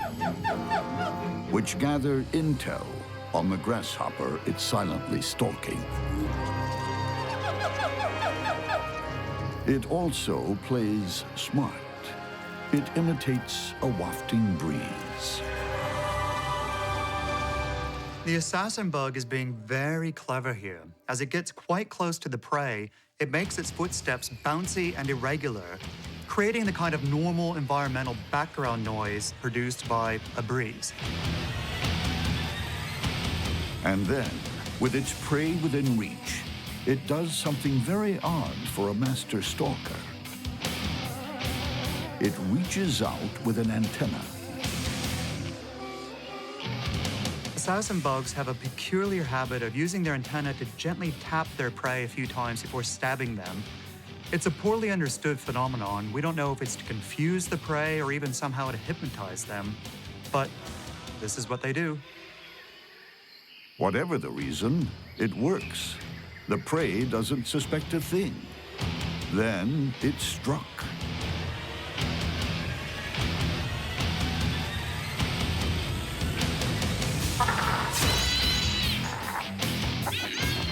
which gather intel on the grasshopper it's silently stalking. It also plays smart. It imitates a wafting breeze. The assassin bug is being very clever here. As it gets quite close to the prey, it makes its footsteps bouncy and irregular, creating the kind of normal environmental background noise produced by a breeze. And then, with its prey within reach, it does something very odd for a master stalker. It reaches out with an antenna. Assassin bugs have a peculiar habit of using their antenna to gently tap their prey a few times before stabbing them. It's a poorly understood phenomenon. We don't know if it's to confuse the prey or even somehow to hypnotize them, but this is what they do. Whatever the reason, it works. The prey doesn't suspect a thing. Then it struck.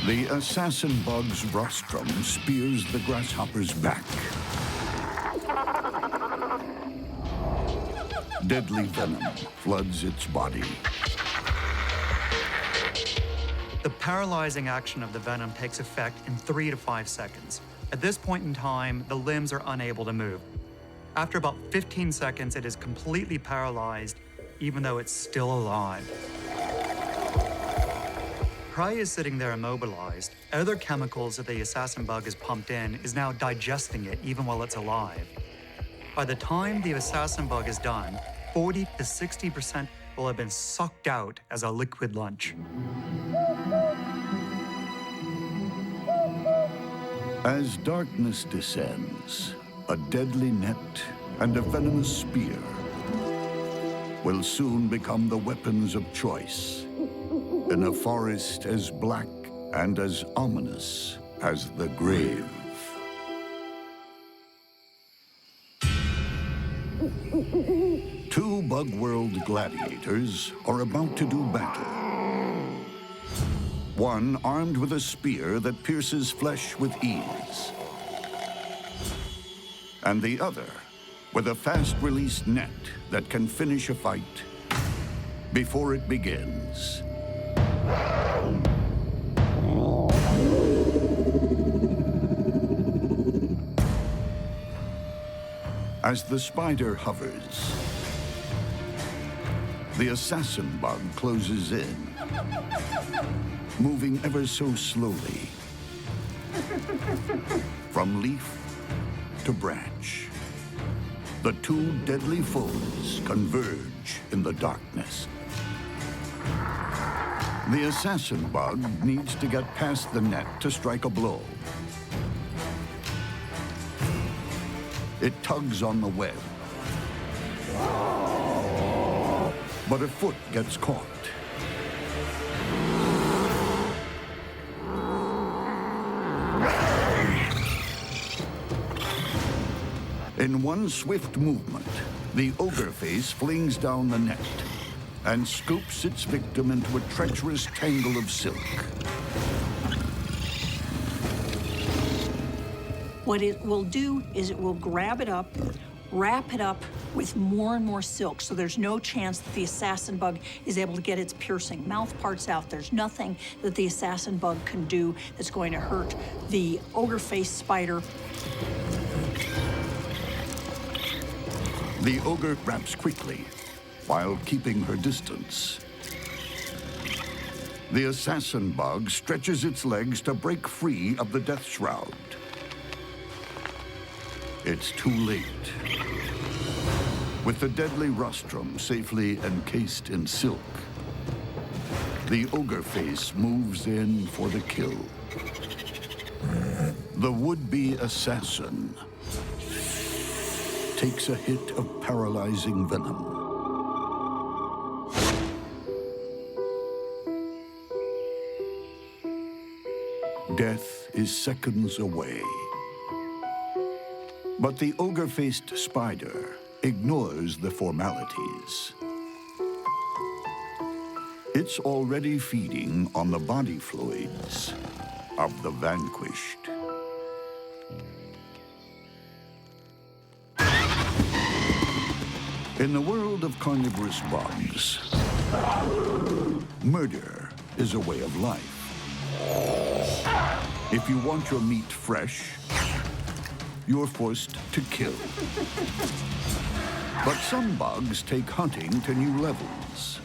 The assassin bug's rostrum spears the grasshopper's back. Deadly venom floods its body. The paralyzing action of the venom takes effect in 3 to 5 seconds. At this point in time, the limbs are unable to move. After about 15 seconds, it is completely paralyzed, even though it's still alive. Prey is sitting there immobilized. Other chemicals that the assassin bug is pumped in is now digesting it even while it's alive. By the time the assassin bug is done, 40 to 60% will have been sucked out as a liquid lunch. As darkness descends, a deadly net and a venomous spear will soon become the weapons of choice in a forest as black and as ominous as the grave. Two Bug World gladiators are about to do battle. One armed with a spear that pierces flesh with ease, and the other with a fast-release net that can finish a fight before it begins. As the spider hovers, the assassin bug closes in, moving ever so slowly, from leaf to branch. The two deadly foes converge in the darkness. The assassin bug needs to get past the net to strike a blow. It tugs on the web, but a foot gets caught. In one swift movement, the ogre face flings down the net and scoops its victim into a treacherous tangle of silk. What it will do is it will grab it up, wrap it up with more and more silk, so there's no chance that the assassin bug is able to get its piercing mouth parts out. There's nothing that the assassin bug can do that's going to hurt the ogre-faced spider. The ogre wraps quickly while keeping her distance. The assassin bug stretches its legs to break free of the death shroud. It's too late. With the deadly rostrum safely encased in silk, the ogre face moves in for the kill. The would-be assassin takes a hit of paralyzing venom. Death is seconds away. But the ogre-faced spider ignores the formalities. It's already feeding on the body fluids of the vanquished. In the world of carnivorous bugs, murder is a way of life. If you want your meat fresh, you're forced to kill. But some bugs take hunting to new levels.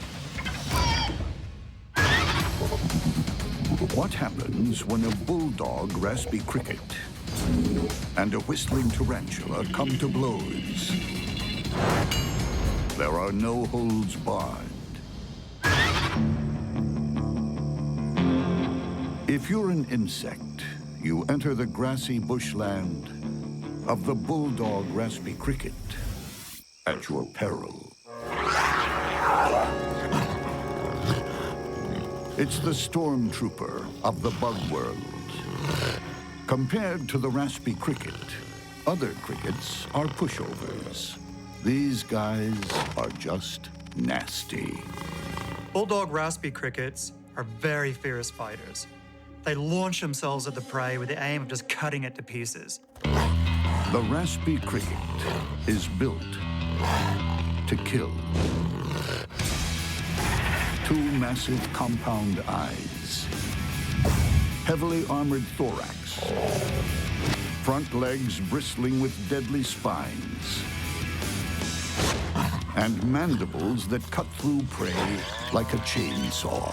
What happens when a bulldog raspy cricket and a whistling tarantula come to blows? There are no holds barred. If you're an insect, you enter the grassy bushland of the bulldog raspy cricket at your peril. It's the stormtrooper of the bug world. Compared to the raspy cricket, other crickets are pushovers. These guys are just nasty. Bulldog raspy crickets are very fierce fighters. They launch themselves at the prey with the aim of just cutting it to pieces. The raspy cricket is built to kill. Two massive compound eyes, heavily armored thorax, front legs bristling with deadly spines, and mandibles that cut through prey like a chainsaw.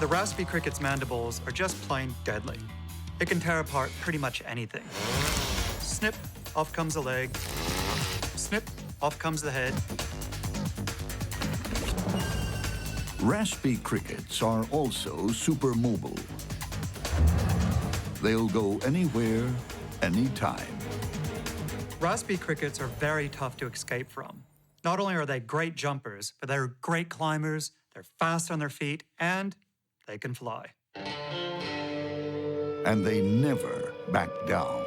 The raspy cricket's mandibles are just plain deadly. It can tear apart pretty much anything. Snip, off comes the leg. Snip, off comes the head. Raspy crickets are also super mobile. They'll go anywhere, anytime. Raspy crickets are very tough to escape from. Not only are they great jumpers, but they're great climbers, they're fast on their feet, and they can fly. And they never back down.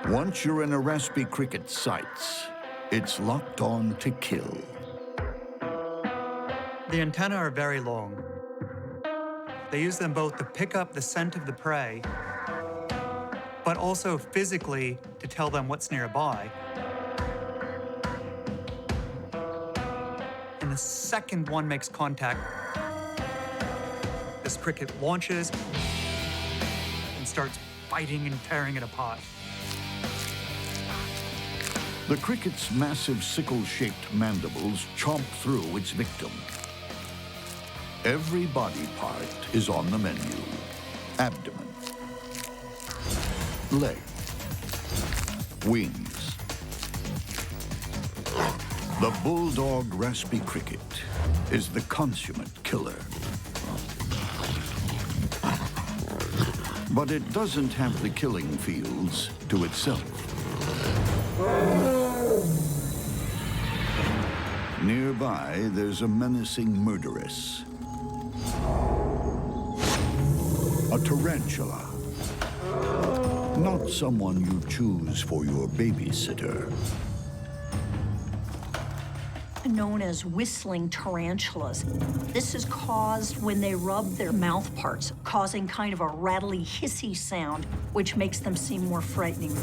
Once you're in a raspy cricket's sights, it's locked on to kill. The antennae are very long. They use them both to pick up the scent of the prey, but also physically to tell them what's nearby. And the second one makes contact, this cricket launches and starts biting and tearing it apart. The cricket's massive sickle-shaped mandibles chomp through its victim. Every body part is on the menu. Abdomen, leg, wings. The bulldog raspy cricket is the consummate killer. But it doesn't have the killing fields to itself. Nearby, there's a menacing murderess. A tarantula. Not someone you choose for your babysitter. Known as whistling tarantulas. This is caused when they rub their mouth parts, causing kind of a rattly, hissy sound, which makes them seem more frightening.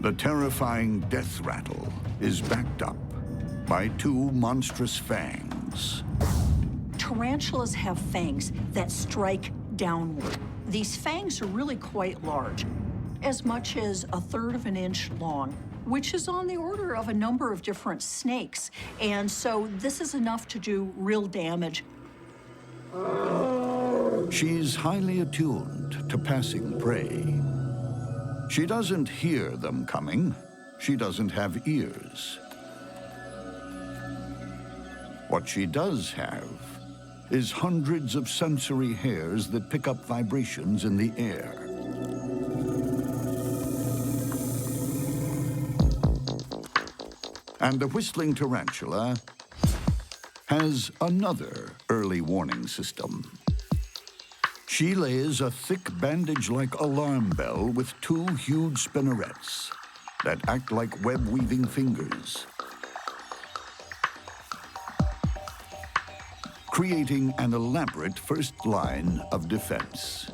The terrifying death rattle is backed up by two monstrous fangs. Tarantulas have fangs that strike downward. These fangs are really quite large, as much as 1/3 of an inch long, which is on the order of a number of different snakes. And so this is enough to do real damage. She's highly attuned to passing prey. She doesn't hear them coming. She doesn't have ears. What she does have is hundreds of sensory hairs that pick up vibrations in the air. And the whistling tarantula has another early warning system. She lays a thick bandage-like alarm bell with two huge spinnerets that act like web-weaving fingers, creating an elaborate first line of defense.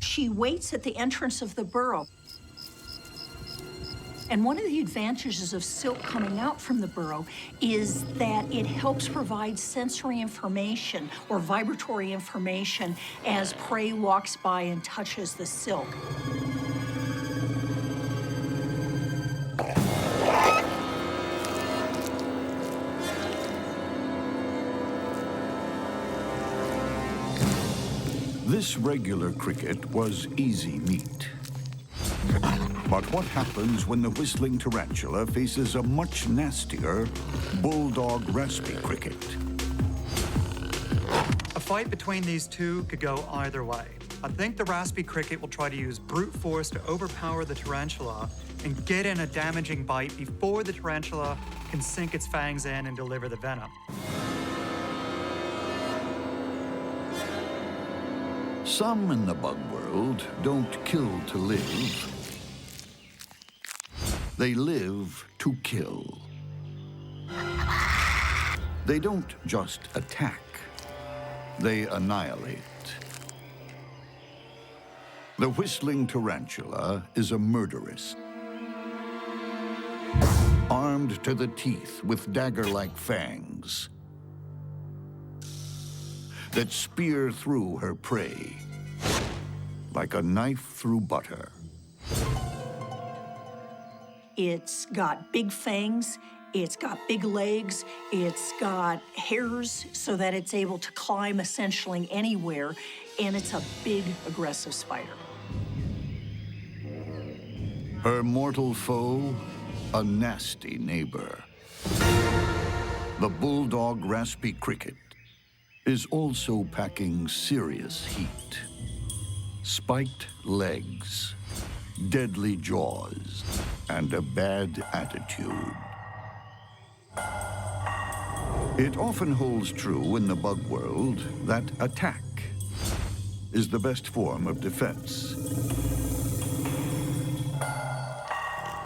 She waits at the entrance of the burrow. And one of the advantages of silk coming out from the burrow is that it helps provide sensory information or vibratory information as prey walks by and touches the silk. This regular cricket was easy meat. But what happens when the whistling tarantula faces a much nastier bulldog raspy cricket? A fight between these two could go either way. I think the raspy cricket will try to use brute force to overpower the tarantula and get in a damaging bite before the tarantula can sink its fangs in and deliver the venom. Some in the bug world don't kill to live. They live to kill. They don't just attack, they annihilate. The whistling tarantula is a murderess. Armed to the teeth with dagger-like fangs that spear through her prey like a knife through butter. It's got big fangs, it's got big legs, it's got hairs so that it's able to climb essentially anywhere, and it's a big, aggressive spider. Her mortal foe, a nasty neighbor. The bulldog raspy cricket is also packing serious heat. Spiked legs, deadly jaws, and a bad attitude. It often holds true in the bug world that attack is the best form of defense.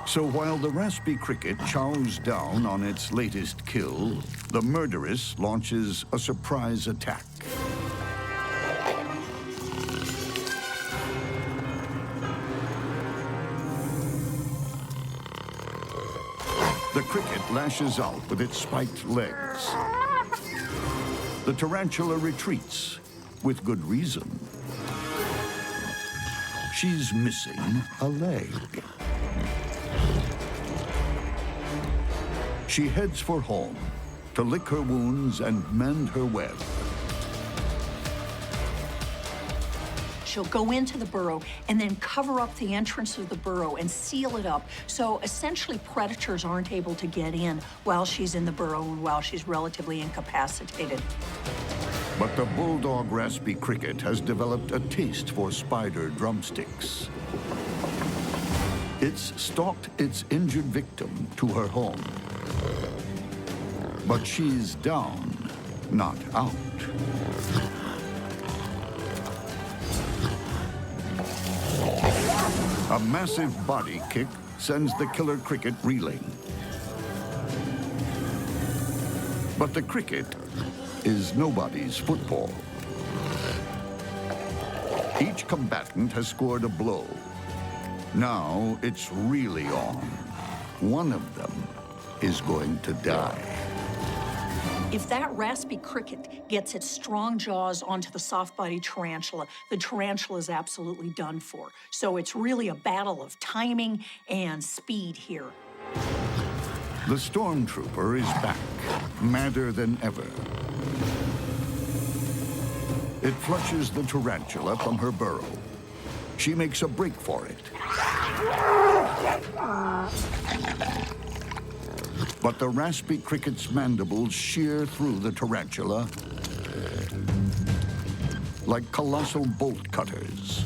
So while the raspy cricket chows down on its latest kill, the murderess launches a surprise attack. The cricket lashes out with its spiked legs. The tarantula retreats, with good reason. She's missing a leg. She heads for home to lick her wounds and mend her web. She'll go into the burrow and then cover up the entrance of the burrow and seal it up. So essentially predators aren't able to get in while she's in the burrow and while she's relatively incapacitated. But the bulldog raspy cricket has developed a taste for spider drumsticks. It's stalked its injured victim to her home. But she's down, not out. A massive body kick sends the killer cricket reeling. But the cricket is nobody's football. Each combatant has scored a blow. Now it's really on. One of them is going to die. If that raspy cricket gets its strong jaws onto the soft-bodied tarantula, the tarantula is absolutely done for. So it's really a battle of timing and speed here. The stormtrooper is back, madder than ever. It flushes the tarantula from her burrow. She makes a break for it. But the raspy cricket's mandibles shear through the tarantula like colossal bolt cutters.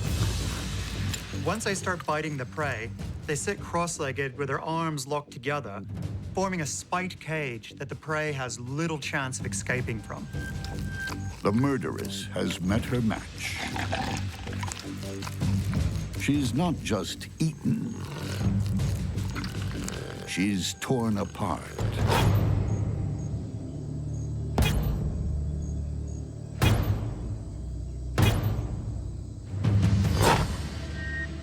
Once they start biting the prey, they sit cross-legged with their arms locked together, forming a spiked cage that the prey has little chance of escaping from. The murderess has met her match. She's not just eaten. She's torn apart.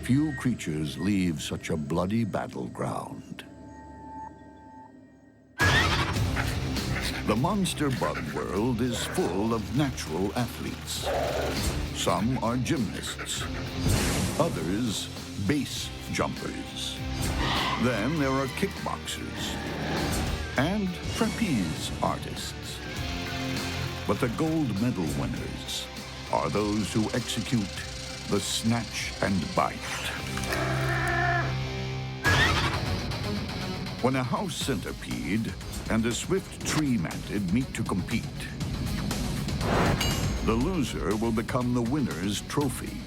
Few creatures leave such a bloody battleground. The monster bug world is full of natural athletes. Some are gymnasts, others base jumpers. Then there are kickboxers and trapeze artists. But the gold medal winners are those who execute the snatch and bite. When a house centipede and a swift tree mantid meet to compete, the loser will become the winner's trophy.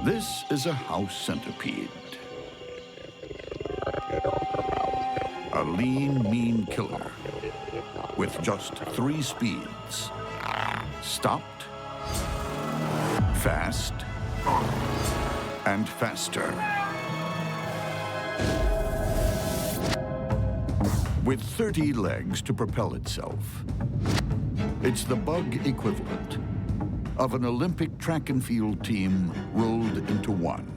This is a house centipede. A lean, mean killer with just 3 speeds: stopped, fast, and faster. With 30 legs to propel itself, it's the bug equivalent of an Olympic track and field team rolled into one.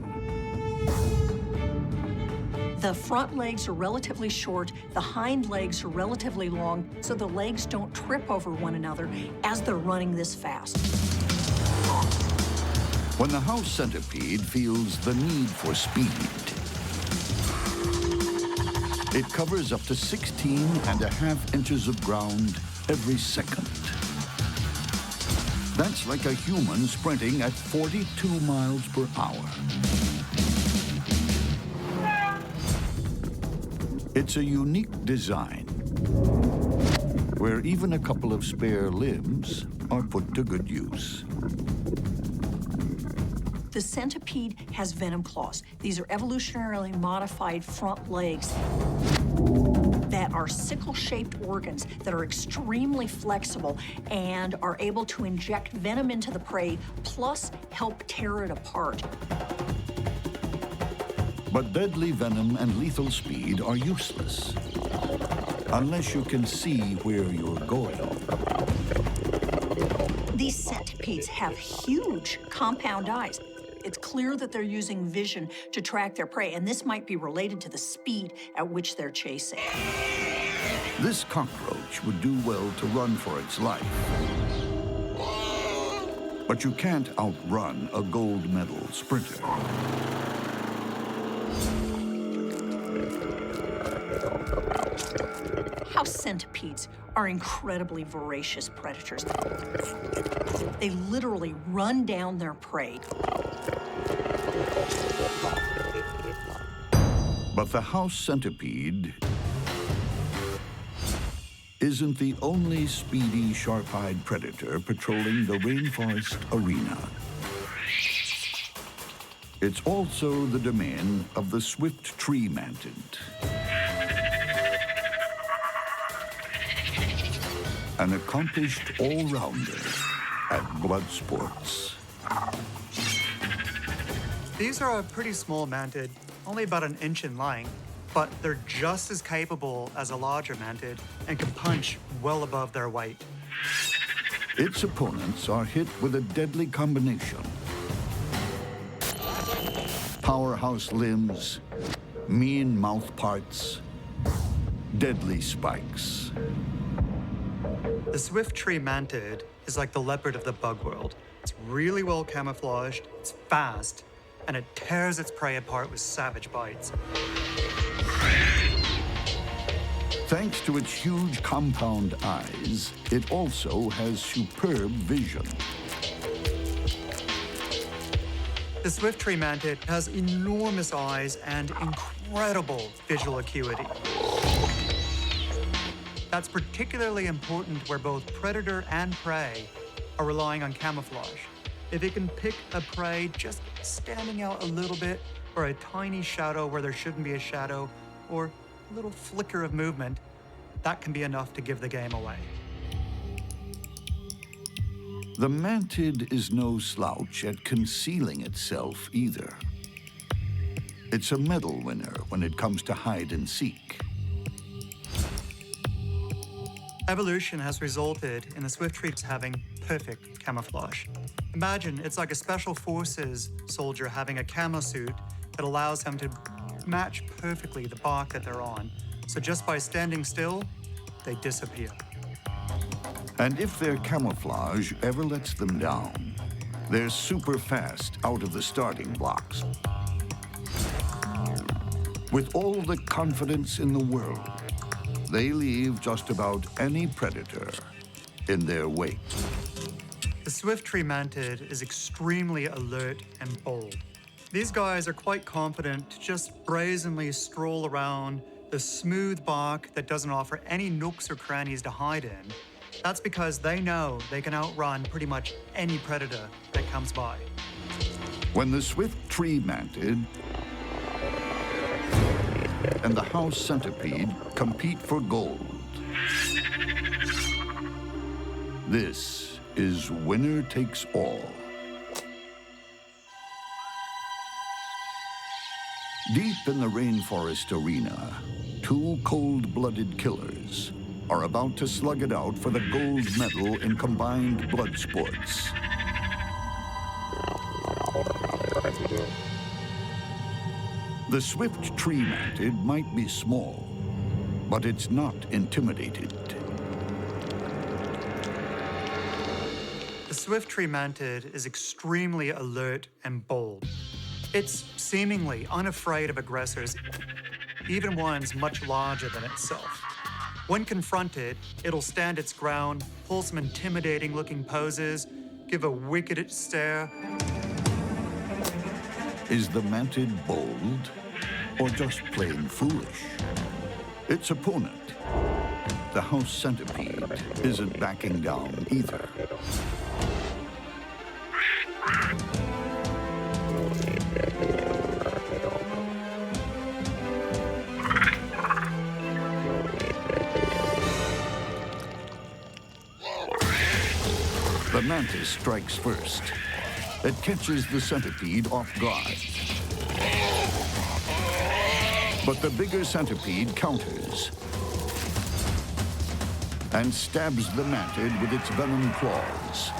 The front legs are relatively short, the hind legs are relatively long, so the legs don't trip over one another as they're running this fast. When the house centipede feels the need for speed, it covers up to 16.5 inches of ground every second. That's like a human sprinting at 42 miles per hour. It's a unique design where even a couple of spare limbs are put to good use. The centipede has venom claws. These are evolutionarily modified front legs that are sickle-shaped organs that are extremely flexible and are able to inject venom into the prey, plus help tear it apart. But deadly venom and lethal speed are useless unless you can see where you're going. These centipedes have huge compound eyes. It's clear that they're using vision to track their prey, and this might be related to the speed at which they're chasing. This cockroach would do well to run for its life. But you can't outrun a gold medal sprinter. House centipedes are incredibly voracious predators. They literally run down their prey. But the house centipede isn't the only speedy, sharp-eyed predator patrolling the rainforest arena. It's also the domain of the swift tree mantid. An accomplished all-rounder at blood sports. These are a pretty small mantid, only about 1 inch in length, but they're just as capable as a larger mantid and can punch well above their weight. Its opponents are hit with a deadly combination: powerhouse limbs, mean mouth parts, deadly spikes. The swift tree mantid is like the leopard of the bug world. It's really well camouflaged, it's fast, and it tears its prey apart with savage bites. Thanks to its huge compound eyes, it also has superb vision. The swift tree mantid has enormous eyes and incredible visual acuity. That's particularly important where both predator and prey are relying on camouflage. If it can pick a prey just standing out a little bit, or a tiny shadow where there shouldn't be a shadow, or a little flicker of movement, that can be enough to give the game away. The mantid is no slouch at concealing itself either. It's a medal winner when it comes to hide and seek. Evolution has resulted in the swift trees having perfect camouflage. Imagine it's like a special forces soldier having a camo suit that allows them to match perfectly the bark that they're on. So just by standing still, they disappear. And if their camouflage ever lets them down, they're super fast out of the starting blocks. With all the confidence in the world, they leave just about any predator in their wake. The swift tree mantid is extremely alert and bold. These guys are quite confident to just brazenly stroll around the smooth bark that doesn't offer any nooks or crannies to hide in. That's because they know they can outrun pretty much any predator that comes by. When the swift tree mantid and the house centipede compete for gold, this is winner takes all. Deep in the rainforest arena, two cold-blooded killers are about to slug it out for the gold medal in combined blood sports. The swift tree mantid might be small, but it's not intimidated. The swift tree mantid is extremely alert and bold. It's seemingly unafraid of aggressors, even ones much larger than itself. When confronted, it'll stand its ground, pull some intimidating-looking poses, give a wicked stare. Is the mantid bold or just plain foolish? Its opponent, the house centipede, isn't backing down either. The mantis strikes first. It catches the centipede off guard. But the bigger centipede counters and stabs the mantid with its venom claws.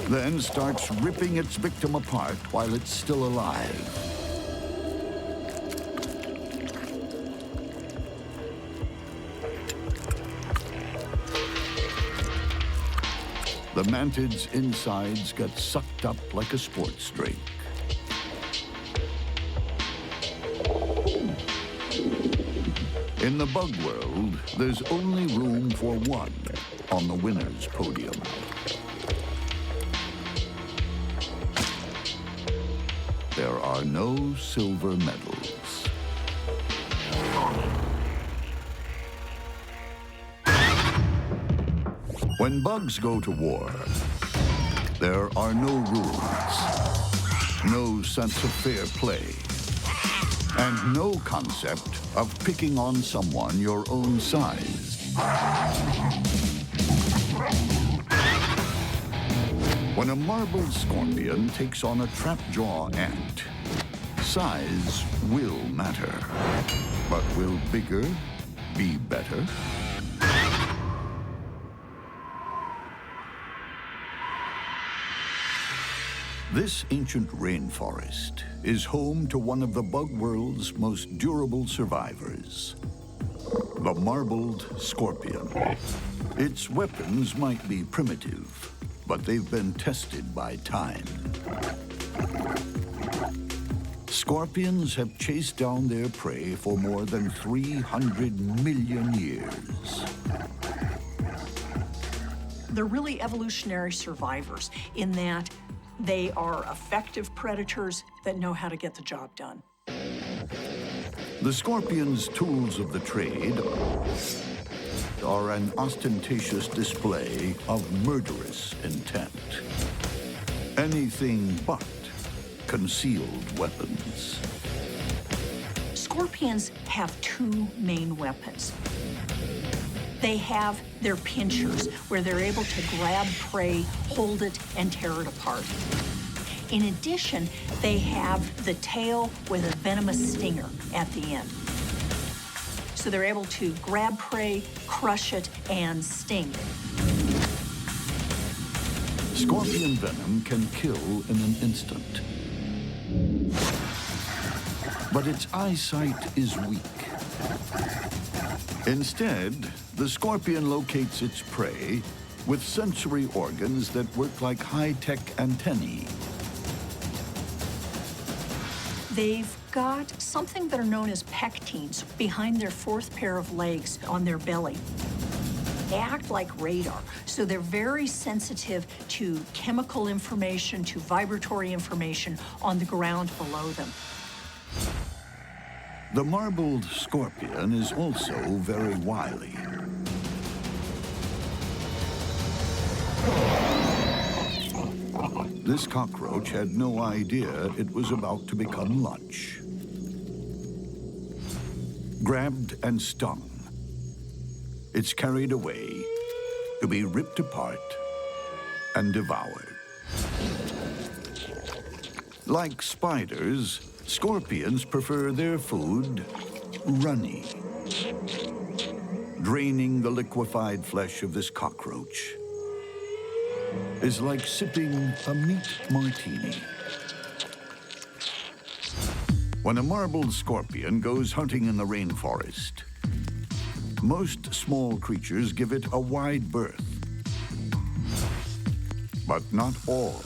Then starts ripping its victim apart while it's still alive. The mantid's insides get sucked up like a sports drink. In the bug world, there's only room for one on the winner's podium. There are no silver medals. When bugs go to war, there are no rules, no sense of fair play, and no concept of picking on someone your own size. When a marbled scorpion takes on a trap-jaw ant, size will matter. But will bigger be better? This ancient rainforest is home to one of the bug world's most durable survivors, the marbled scorpion. Its weapons might be primitive, but they've been tested by time. Scorpions have chased down their prey for more than 300 million years. They're really evolutionary survivors in that they are effective predators that know how to get the job done. The scorpion's tools of the trade are an ostentatious display of murderous intent. Anything but concealed weapons. Scorpions have two main weapons. They have their pinchers, where they're able to grab prey, hold it, and tear it apart. In addition, they have the tail with a venomous stinger at the end. So they're able to grab prey, crush it, and sting. Scorpion venom can kill in an instant. But its eyesight is weak. Instead, the scorpion locates its prey with sensory organs that work like high-tech antennae. They've got something that are known as pectines behind their fourth pair of legs on their belly. They act like radar, so they're very sensitive to chemical information, to vibratory information on the ground below them. The marbled scorpion is also very wily. This cockroach had no idea it was about to become lunch. Grabbed and stung, it's carried away to be ripped apart and devoured. Like spiders, scorpions prefer their food runny. Draining the liquefied flesh of this cockroach is like sipping a meat martini. When a marbled scorpion goes hunting in the rainforest, most small creatures give it a wide berth. But not all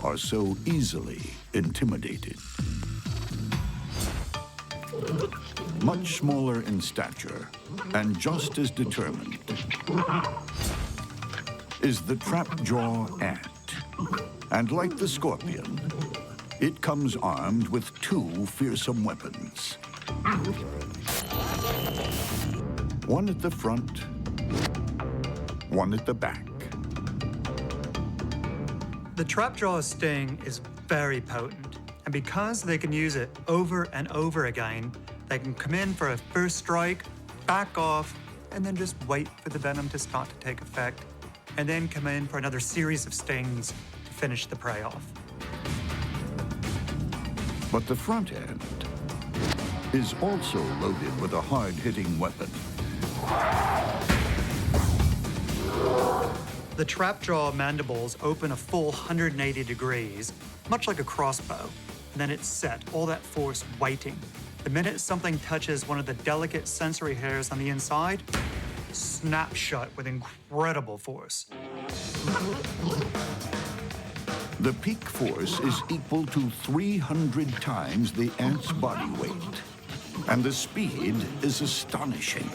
are so easily intimidated. Much smaller in stature and just as determined is the trap-jaw ant. And like the scorpion, it comes armed with two fearsome weapons. One at the front, one at the back. The trap-jaw's sting is very potent, and because they can use it over and over again, they can come in for a first strike, back off, and then just wait for the venom to start to take effect, and then come in for another series of stings to finish the prey off. But the front end is also loaded with a hard-hitting weapon. The trap-jaw mandibles open a full 180 degrees, much like a crossbow, and then it's set, all that force waiting. The minute something touches one of the delicate sensory hairs on the inside, snap shut with incredible force. The peak force is equal to 300 times the ant's body weight, and the speed is astonishing.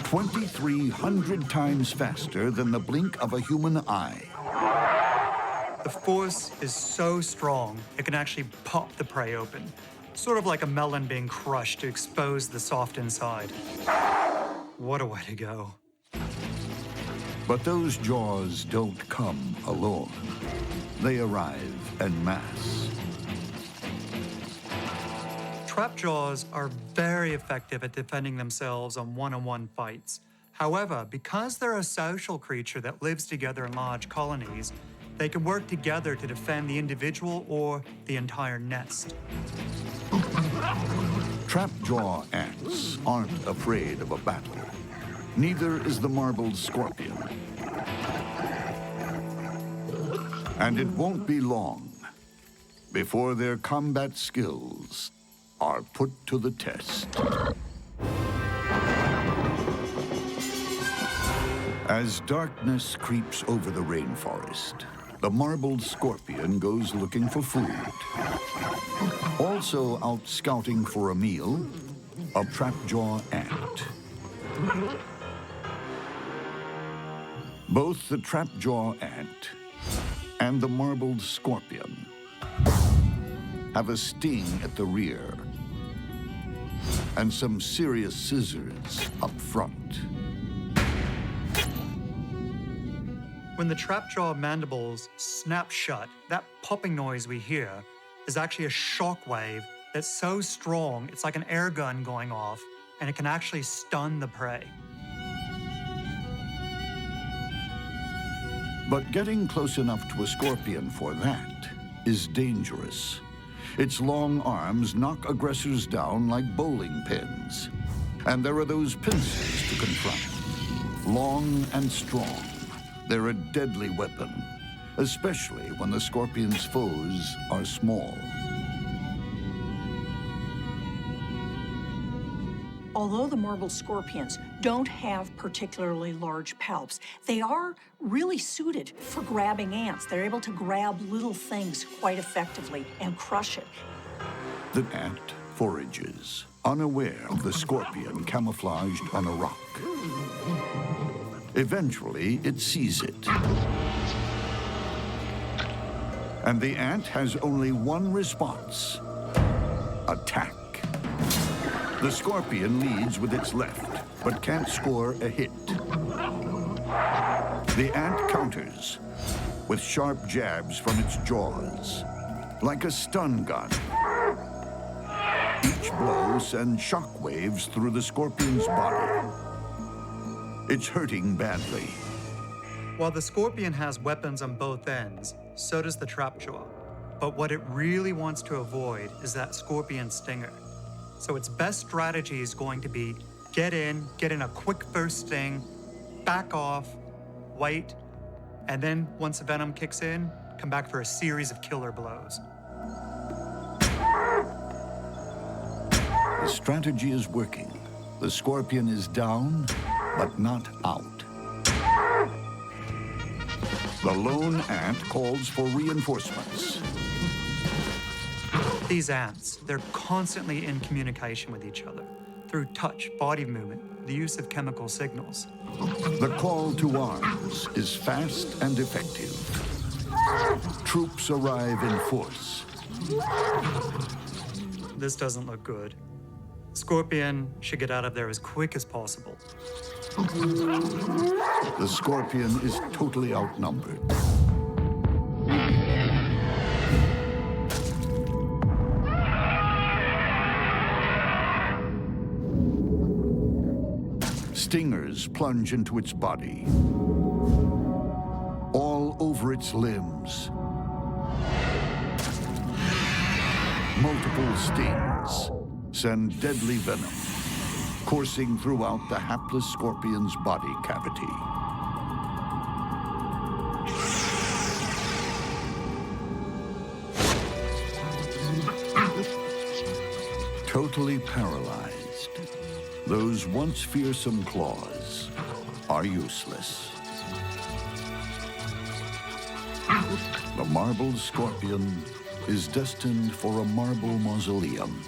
2,300 times faster than the blink of a human eye. The force is so strong, it can actually pop the prey open, sort of like a melon being crushed to expose the soft inside. What a way to go. But those jaws don't come alone. They arrive en masse. Trap jaws are very effective at defending themselves on one-on-one fights. However, because they're a social creature that lives together in large colonies, they can work together to defend the individual or the entire nest. Trap-jaw ants aren't afraid of a battle. Neither is the marbled scorpion. And it won't be long before their combat skills are put to the test. As darkness creeps over the rainforest, the marbled scorpion goes looking for food. Also out scouting for a meal, a trap-jaw ant. Both the trap-jaw ant and the marbled scorpion have a sting at the rear and some serious scissors up front. When the trap-jaw mandibles snap shut, that popping noise we hear is actually a shock wave that's so strong, it's like an air gun going off, and it can actually stun the prey. But getting close enough to a scorpion for that is dangerous. Its long arms knock aggressors down like bowling pins. And there are those pincers to confront. Long and strong, they're a deadly weapon, especially when the scorpion's foes are small. Although the marbled scorpions don't have particularly large palps, they are really suited for grabbing ants. They're able to grab little things quite effectively and crush it. The ant forages, unaware of the scorpion camouflaged on a rock. Eventually, it sees it. And the ant has only one response: attack. The scorpion leads with its left, but can't score a hit. The ant counters with sharp jabs from its jaws, like a stun gun. Each blow sends shock waves through the scorpion's body. It's hurting badly. While the scorpion has weapons on both ends, so does the trapjaw. But what it really wants to avoid is that scorpion stinger. So its best strategy is going to be get in a quick burst sting, back off, wait, and then once the venom kicks in, come back for a series of killer blows. The strategy is working. The scorpion is down, but not out. The lone ant calls for reinforcements. These ants, they're constantly in communication with each other through touch, body movement, the use of chemical signals. The call to arms is fast and effective. Troops arrive in force. This doesn't look good. Scorpion should get out of there as quick as possible. The scorpion is totally outnumbered. Stingers plunge into its body, all over its limbs. Multiple stings send deadly venom coursing throughout the hapless scorpion's body cavity. Totally paralyzed, those once fearsome claws are useless. The marbled scorpion is destined for a marble mausoleum.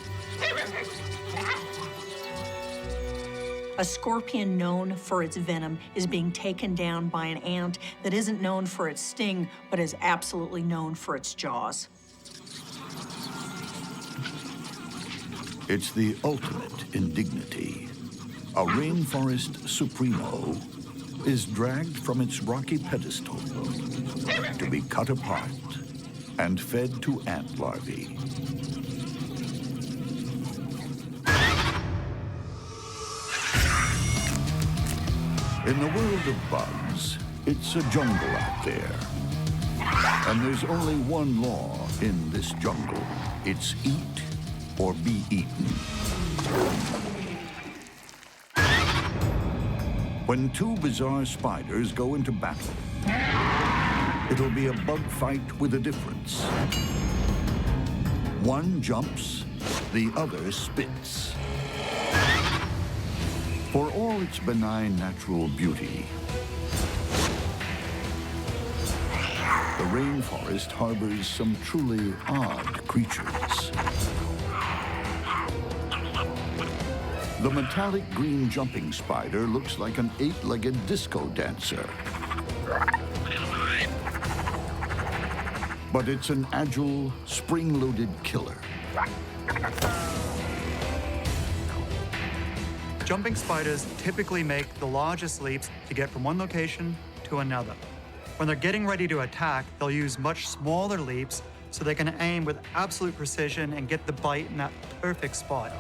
A scorpion known for its venom is being taken down by an ant that isn't known for its sting, but is absolutely known for its jaws. It's the ultimate indignity. A rainforest supremo is dragged from its rocky pedestal to be cut apart and fed to ant larvae. In the world of bugs, it's a jungle out there. And there's only one law in this jungle. It's eat or be eaten. When two bizarre spiders go into battle, it'll be a bug fight with a difference. One jumps, the other spits. For all its benign natural beauty, the rainforest harbors some truly odd creatures. The metallic green jumping spider looks like an eight-legged disco dancer. But it's an agile, spring-loaded killer. Jumping spiders typically make the largest leaps to get from one location to another. When they're getting ready to attack, they'll use much smaller leaps so they can aim with absolute precision and get the bite in that perfect spot.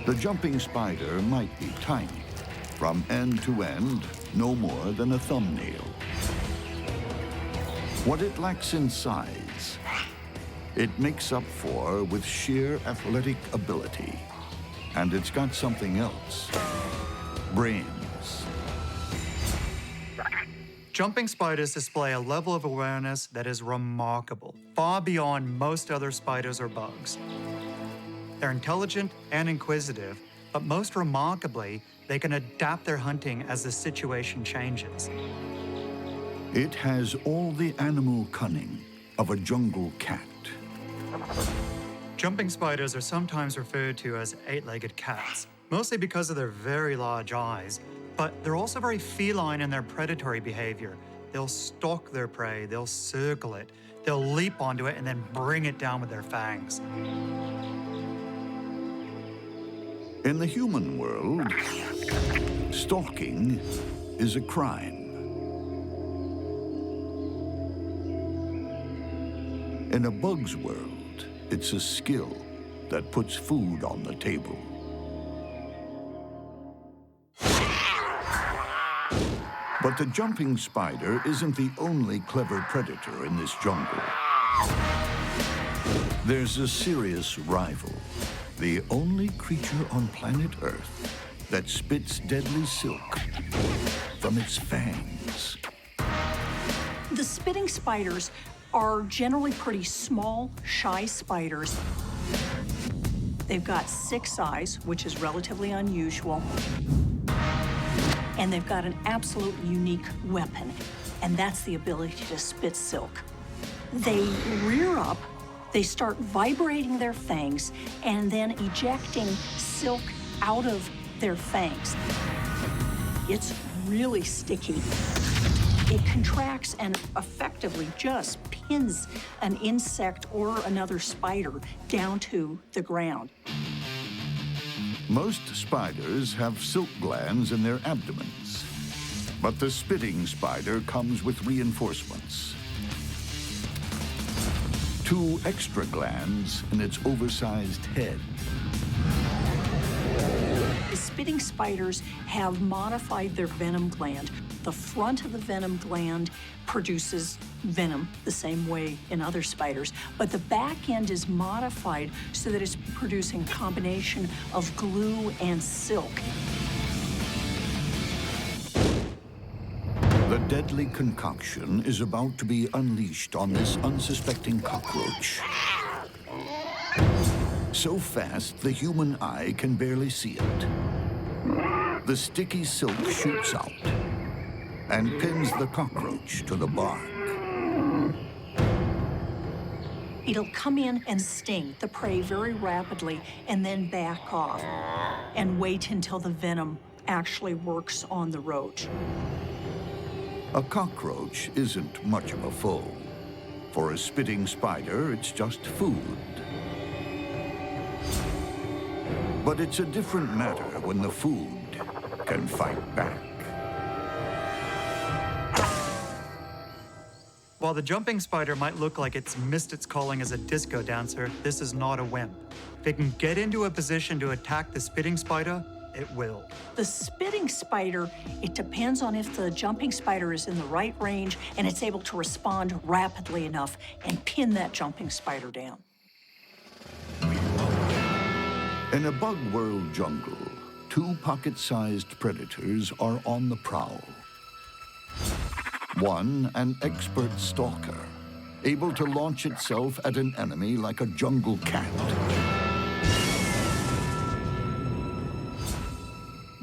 The jumping spider might be tiny. From end to end, no more than a thumbnail. What it lacks in size, it makes up for with sheer athletic ability. And it's got something else: brains. Jumping spiders display a level of awareness that is remarkable, far beyond most other spiders or bugs. They're intelligent and inquisitive, but most remarkably, they can adapt their hunting as the situation changes. It has all the animal cunning of a jungle cat. Jumping spiders are sometimes referred to as eight-legged cats, mostly because of their very large eyes, but they're also very feline in their predatory behavior. They'll stalk their prey, they'll circle it, they'll leap onto it and then bring it down with their fangs. In the human world, stalking is a crime. In a bug's world, it's a skill that puts food on the table. But the jumping spider isn't the only clever predator in this jungle. There's a serious rival, the only creature on planet Earth that spits deadly silk from its fangs. The spitting spiders are generally pretty small, shy spiders. They've got 6 eyes, which is relatively unusual. And they've got an absolutely unique weapon, and that's the ability to spit silk. They rear up, they start vibrating their fangs, and then ejecting silk out of their fangs. It's really sticky. It contracts and effectively just pins an insect or another spider down to the ground. Most spiders have silk glands in their abdomens, but the spitting spider comes with reinforcements. 2 extra glands in its oversized head. The spitting spiders have modified their venom gland. The front of the venom gland produces venom the same way in other spiders, but the back end is modified so that it's producing a combination of glue and silk. The deadly concoction is about to be unleashed on this unsuspecting cockroach. So fast, the human eye can barely see it. The sticky silk shoots out and pins the cockroach to the bark. It'll come in and sting the prey very rapidly and then back off and wait until the venom actually works on the roach. A cockroach isn't much of a foe. For a spitting spider, it's just food. But it's a different matter when the food can fight back. While the jumping spider might look like it's missed its calling as a disco dancer, this is not a wimp. If it can get into a position to attack the spitting spider, it will. The spitting spider, it depends on if the jumping spider is in the right range and it's able to respond rapidly enough and pin that jumping spider down. In a bug world jungle, 2 pocket-sized predators are on the prowl. One, an expert stalker, able to launch itself at an enemy like a jungle cat.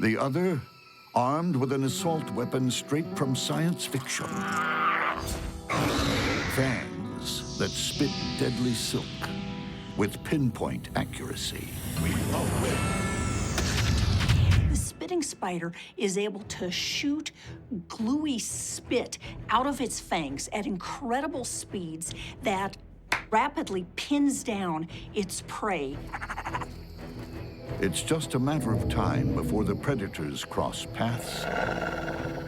The other, armed with an assault weapon straight from science fiction. Fangs that spit deadly silk with pinpoint accuracy. The spitting spider is able to shoot gluey spit out of its fangs at incredible speeds that rapidly pins down its prey. It's just a matter of time before the predators cross paths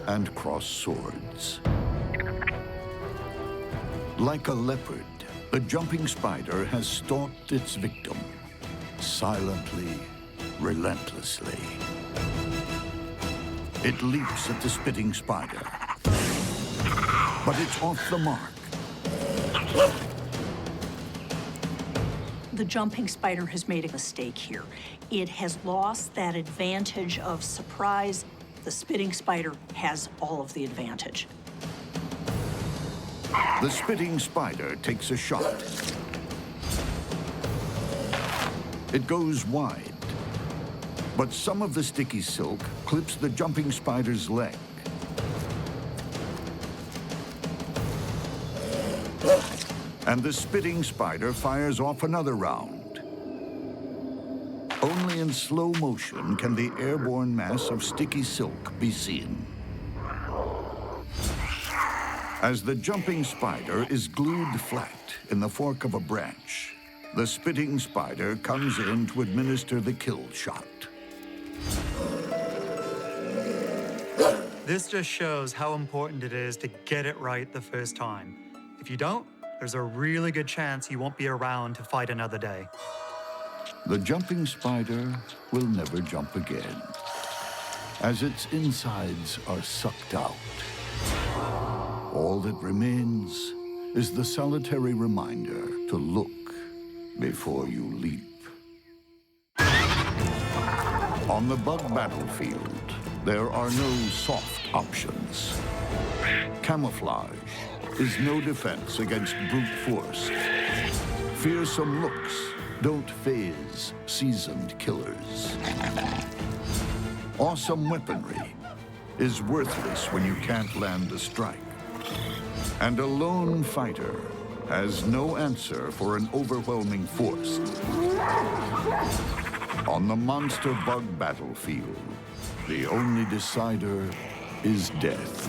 and cross swords. Like a leopard, the jumping spider has stalked its victim, silently, relentlessly. It leaps at the spitting spider, but it's off the mark. The jumping spider has made a mistake here. It has lost that advantage of surprise. The spitting spider has all of the advantage. The spitting spider takes a shot. It goes wide, but some of the sticky silk clips the jumping spider's leg. And the spitting spider fires off another round. Only in slow motion can the airborne mass of sticky silk be seen. As the jumping spider is glued flat in the fork of a branch, the spitting spider comes in to administer the kill shot. This just shows how important it is to get it right the first time. If you don't, there's a really good chance you won't be around to fight another day. The jumping spider will never jump again, as its insides are sucked out. All that remains is the solitary reminder to look before you leap. On the bug battlefield, there are no soft options. Camouflage is no defense against brute force. Fearsome looks don't faze seasoned killers. Awesome weaponry is worthless when you can't land a strike. And a lone fighter has no answer for an overwhelming force. On the monster bug battlefield, the only decider is death.